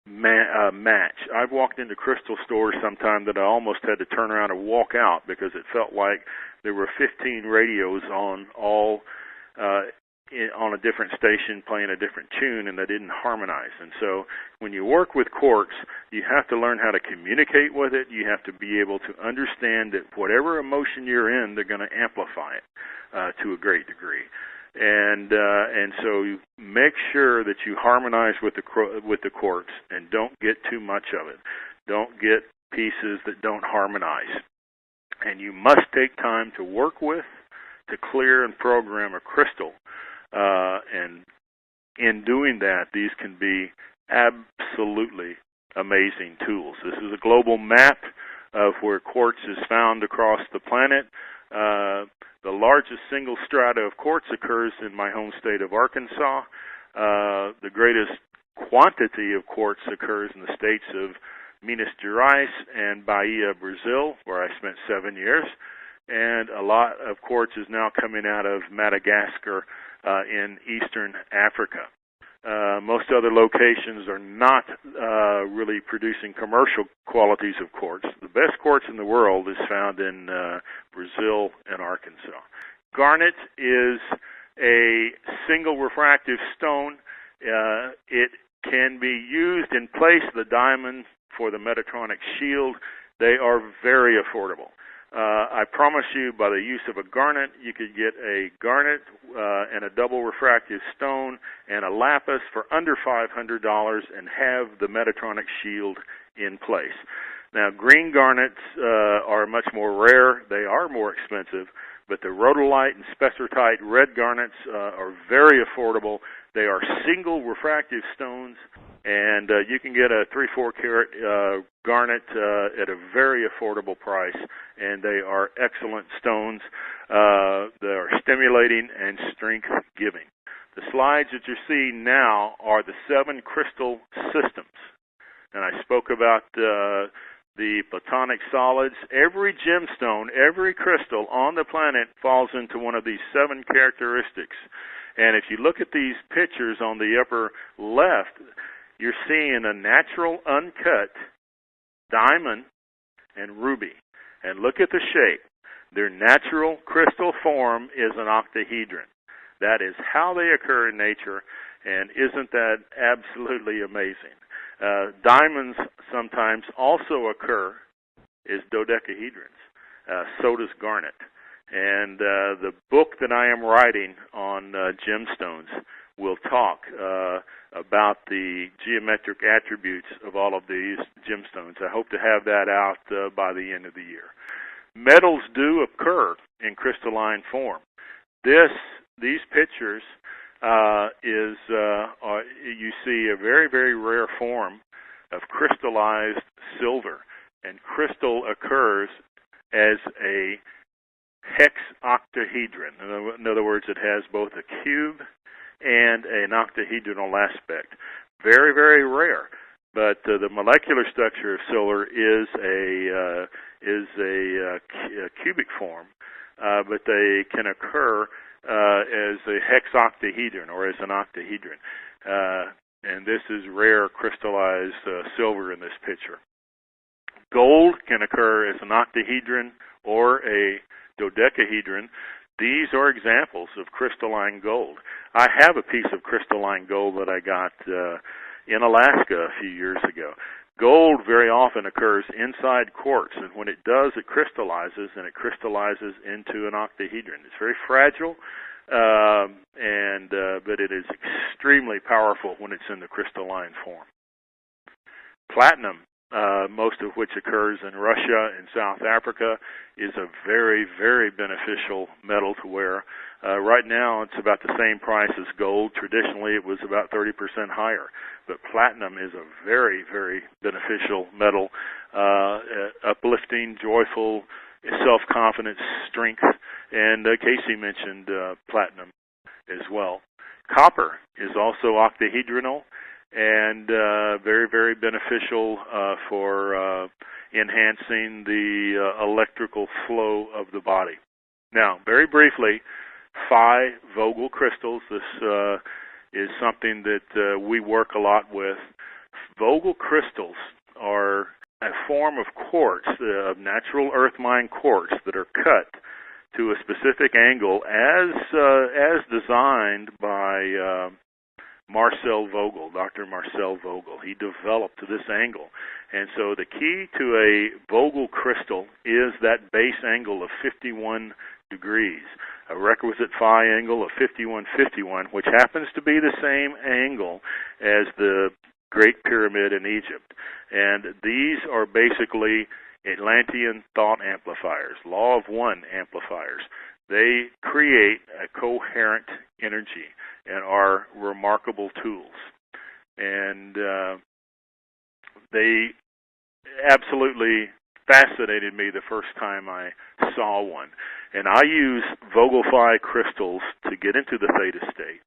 match. I've walked into crystal stores sometime that I almost had to turn around and walk out because it felt like there were 15 radios on all on a different station playing a different tune, and they didn't harmonize. And so when you work with quartz, you have to learn how to communicate with it. You have to be able to understand that whatever emotion you're in, they're going to amplify it to a great degree. And so you make sure that you harmonize with the quartz and don't get too much of it. Don't get pieces that don't harmonize. And you must take time to work with, to clear and program a crystal. And in doing that, these can be absolutely amazing tools. This is a global map of where quartz is found across the planet. The largest single strata of quartz occurs in my home state of Arkansas. The greatest quantity of quartz occurs in the states of Minas Gerais and Bahia, Brazil, where I spent 7 years. And a lot of quartz is now coming out of Madagascar in eastern Africa. Most other locations are not really producing commercial qualities of quartz. The best quartz in the world is found in Brazil and Arkansas. Garnet is a single refractive stone. It can be used in place of the diamond for the Metatronic shield. They are very affordable. I promise you, by the use of a garnet, you could get a garnet and a double refractive stone and a lapis for under $500 and have the Metatronic shield in place. Now, green garnets are much more rare. They are more expensive, but the rhodolite and spessartite red garnets are very affordable. They are single refractive stones, and you can get a 3-4 carat garnet at a very affordable price, and they are excellent stones. They are stimulating and strength-giving. The slides that you're seeing now are the 7 crystal systems, and I spoke about the platonic solids. Every gemstone, every crystal on the planet falls into one of these 7 characteristics. And if you look at these pictures on the upper left, you're seeing a natural uncut diamond and ruby. And look at the shape. Their natural crystal form is an octahedron. That is how they occur in nature, and isn't that absolutely amazing? Diamonds sometimes also occur as dodecahedrons. So does garnet. And the book that I am writing on gemstones will talk about the geometric attributes of all of these gemstones. I hope to have that out by the end of the year. Metals do occur in crystalline form. These pictures you see a very, very rare form of crystallized silver. And crystal occurs as a hexoctahedron. In other words, it has both a cube and an octahedral aspect. Very, very rare. But the molecular structure of silver is a cubic form, but they can occur as a hexoctahedron or as an octahedron. And this is rare crystallized silver in this picture. Gold can occur as an octahedron or a dodecahedron. these are examples of crystalline gold. I have a piece of crystalline gold that I got in Alaska a few years ago. Gold very often occurs inside quartz, and when it does, it crystallizes, and it crystallizes into an octahedron. It's very fragile, but it is extremely powerful when it's in the crystalline form. Platinum, most of which occurs in Russia and South Africa, is a very, very beneficial metal to wear. Right now, it's about the same price as gold. Traditionally, it was about 30% higher. But platinum is a very, very beneficial metal, uplifting, joyful, self-confidence, strength. And Casey mentioned platinum as well. Copper is also octahedral and very, very beneficial for enhancing the electrical flow of the body. Now, very briefly, Phi Vogel crystals. This is something that we work a lot with. Vogel crystals are a form of quartz, of natural earth mine quartz, that are cut to a specific angle as designed by Marcel Vogel, Dr. Marcel Vogel. He developed this angle. And so the key to a Vogel crystal is that base angle of 51 degrees, a requisite phi angle of 5151, which happens to be the same angle as the Great Pyramid in Egypt. And these are basically Atlantean thought amplifiers, law of one amplifiers. They create a coherent energy and are remarkable tools. And they absolutely fascinated me the first time I saw one. And I use Vogelfly crystals to get into the theta state.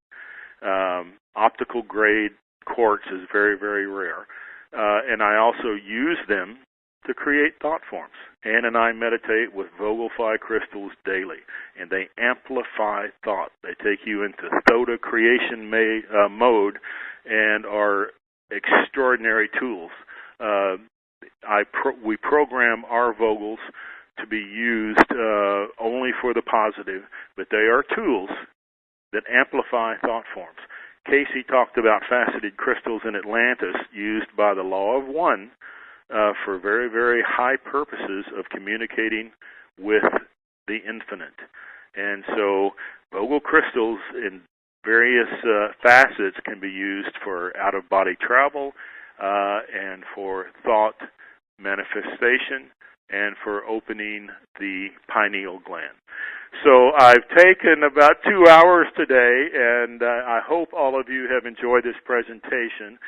Optical grade quartz is very, very rare. And I also use them to create thought forms. Ann and I meditate with Vogelfly crystals daily, and they amplify thought. They take you into theta creation mode and are extraordinary tools. We program our Vogels to be used only for the positive, but they are tools that amplify thought forms. Casey talked about faceted crystals in Atlantis used by the law of one for very, very high purposes of communicating with the infinite. And so Vogel crystals in various facets can be used for out-of-body travel and for thought manifestation and for opening the pineal gland. So I've taken about 2 hours today, and I hope all of you have enjoyed this presentation.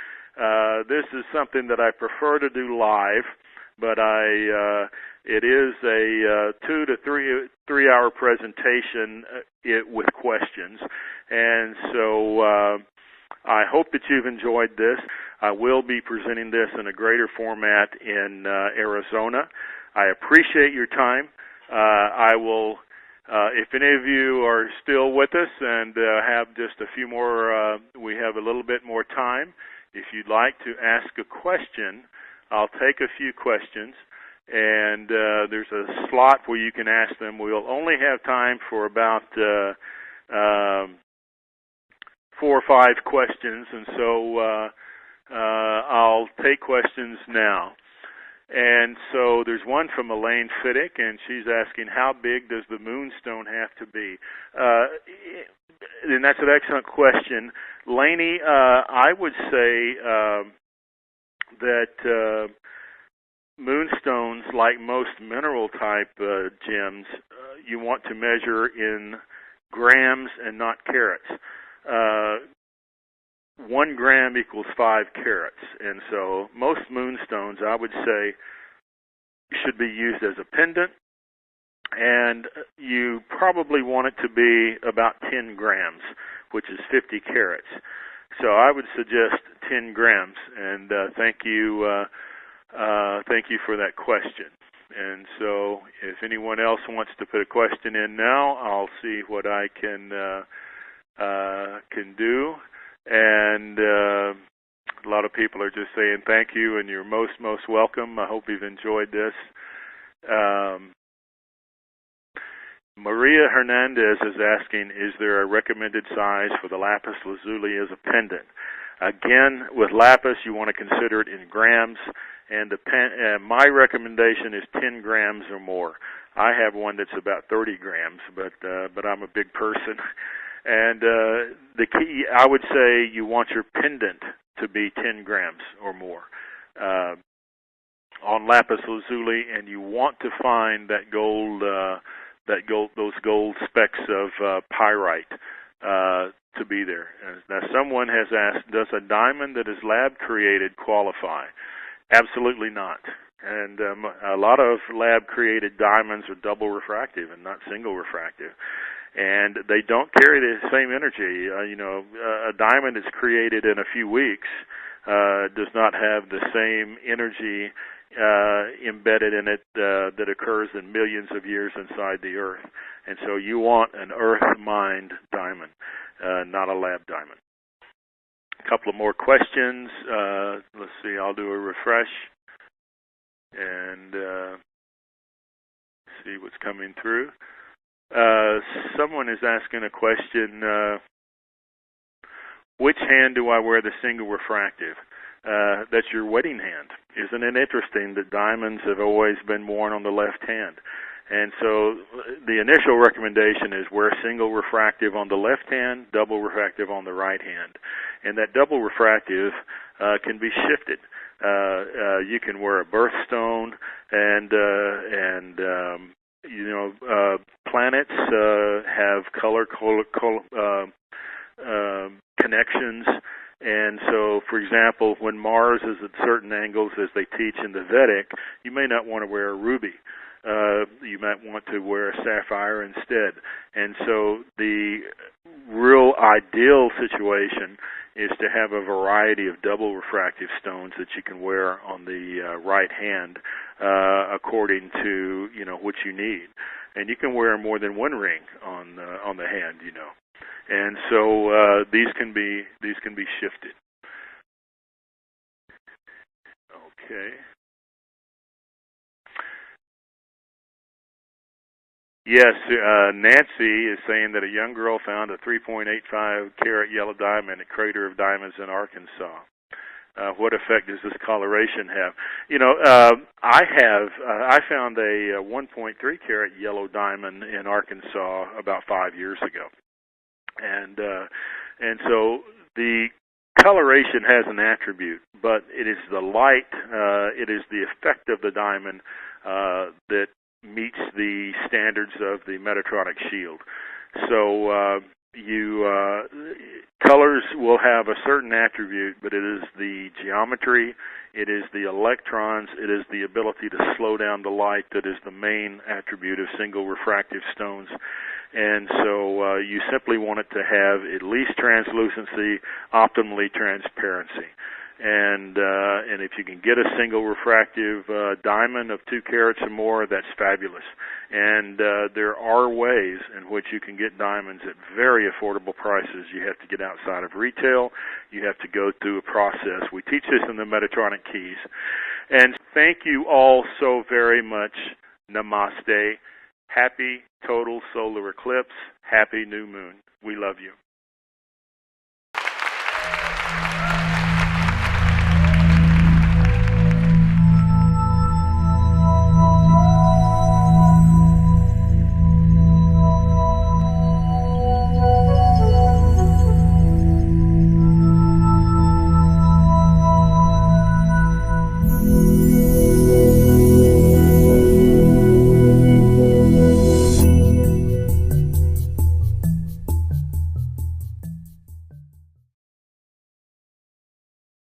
This is something that I prefer to do live, but it is a 2 to 3 hour presentation with questions, and so I hope that you've enjoyed this. I will be presenting this in a greater format in Arizona. I appreciate your time. I will, if any of you are still with us and have just a few more, we have a little bit more time. If you'd like to ask a question, I'll take a few questions, and there's a slot where you can ask them. We'll only have time for about 4 or 5 questions, and so I'll take questions now. And so there's one from Elaine Fiddick, and she's asking, how big does the moonstone have to be? And that's an excellent question. Laney, I would say that moonstones, like most mineral-type gems, you want to measure in grams and not carats. 1 gram equals 5 carats, and so most moonstones, I would say, should be used as a pendant, and you probably want it to be about 10 grams, which is 50 carats. So I would suggest 10 grams, and thank you for that question. And so if anyone else wants to put a question in now, I'll see what I can do. And a lot of people are just saying thank you, and you're most welcome. I hope you've enjoyed this. Maria Hernandez is asking, is there a recommended size for the lapis lazuli as a pendant? Again, with lapis, you want to consider it in grams, and my recommendation is 10 grams or more. I have one that's about 30 grams, but I'm a big person. And the key, I would say, you want your pendant to be 10 grams or more on lapis lazuli, and you want to find that gold, those gold specks of pyrite to be there. Now, someone has asked, does a diamond that is lab created qualify? Absolutely not. And a lot of lab created diamonds are double refractive and not single refractive. And they don't carry the same energy. A diamond that's created in a few weeks does not have the same energy embedded in it that occurs in millions of years inside the earth. And so you want an earth-mined diamond, not a lab diamond. A couple of more questions. Let's see, I'll do a refresh and see what's coming through. Someone is asking a question, which hand do I wear the single refractive? That's your wedding hand. Isn't it interesting that diamonds have always been worn on the left hand? And so the initial recommendation is wear single refractive on the left hand, double refractive on the right hand. And that double refractive can be shifted. You can wear a birthstone, and planets have color connections. And so, for example, when Mars is at certain angles, as they teach in the Vedic, you may not want to wear a ruby. You might want to wear a sapphire instead. And so the real ideal situation is to have a variety of double refractive stones that you can wear on the right hand according to what you need. And you can wear more than one ring on the hand, And so these can be shifted. Okay. Yes, Nancy is saying that a young girl found a 3.85 carat yellow diamond at Crater of Diamonds in Arkansas. What effect does this coloration have? I found a 1.3 carat yellow diamond in Arkansas about 5 years ago. And so the coloration has an attribute, but it is the light, it is the effect of the diamond that meets the standards of the Metatronic shield. So colors will have a certain attribute, but it is the geometry, it is the electrons, it is the ability to slow down the light that is the main attribute of single refractive stones. And so you simply want it to have at least translucency, optimally transparency. And if you can get a single refractive diamond of 2 carats or more, that's fabulous. And there are ways in which you can get diamonds at very affordable prices. You have to get outside of retail. You have to go through a process. We teach this in the Metatronic Keys. And thank you all so very much. Namaste. Happy total solar eclipse. Happy new moon. We love you.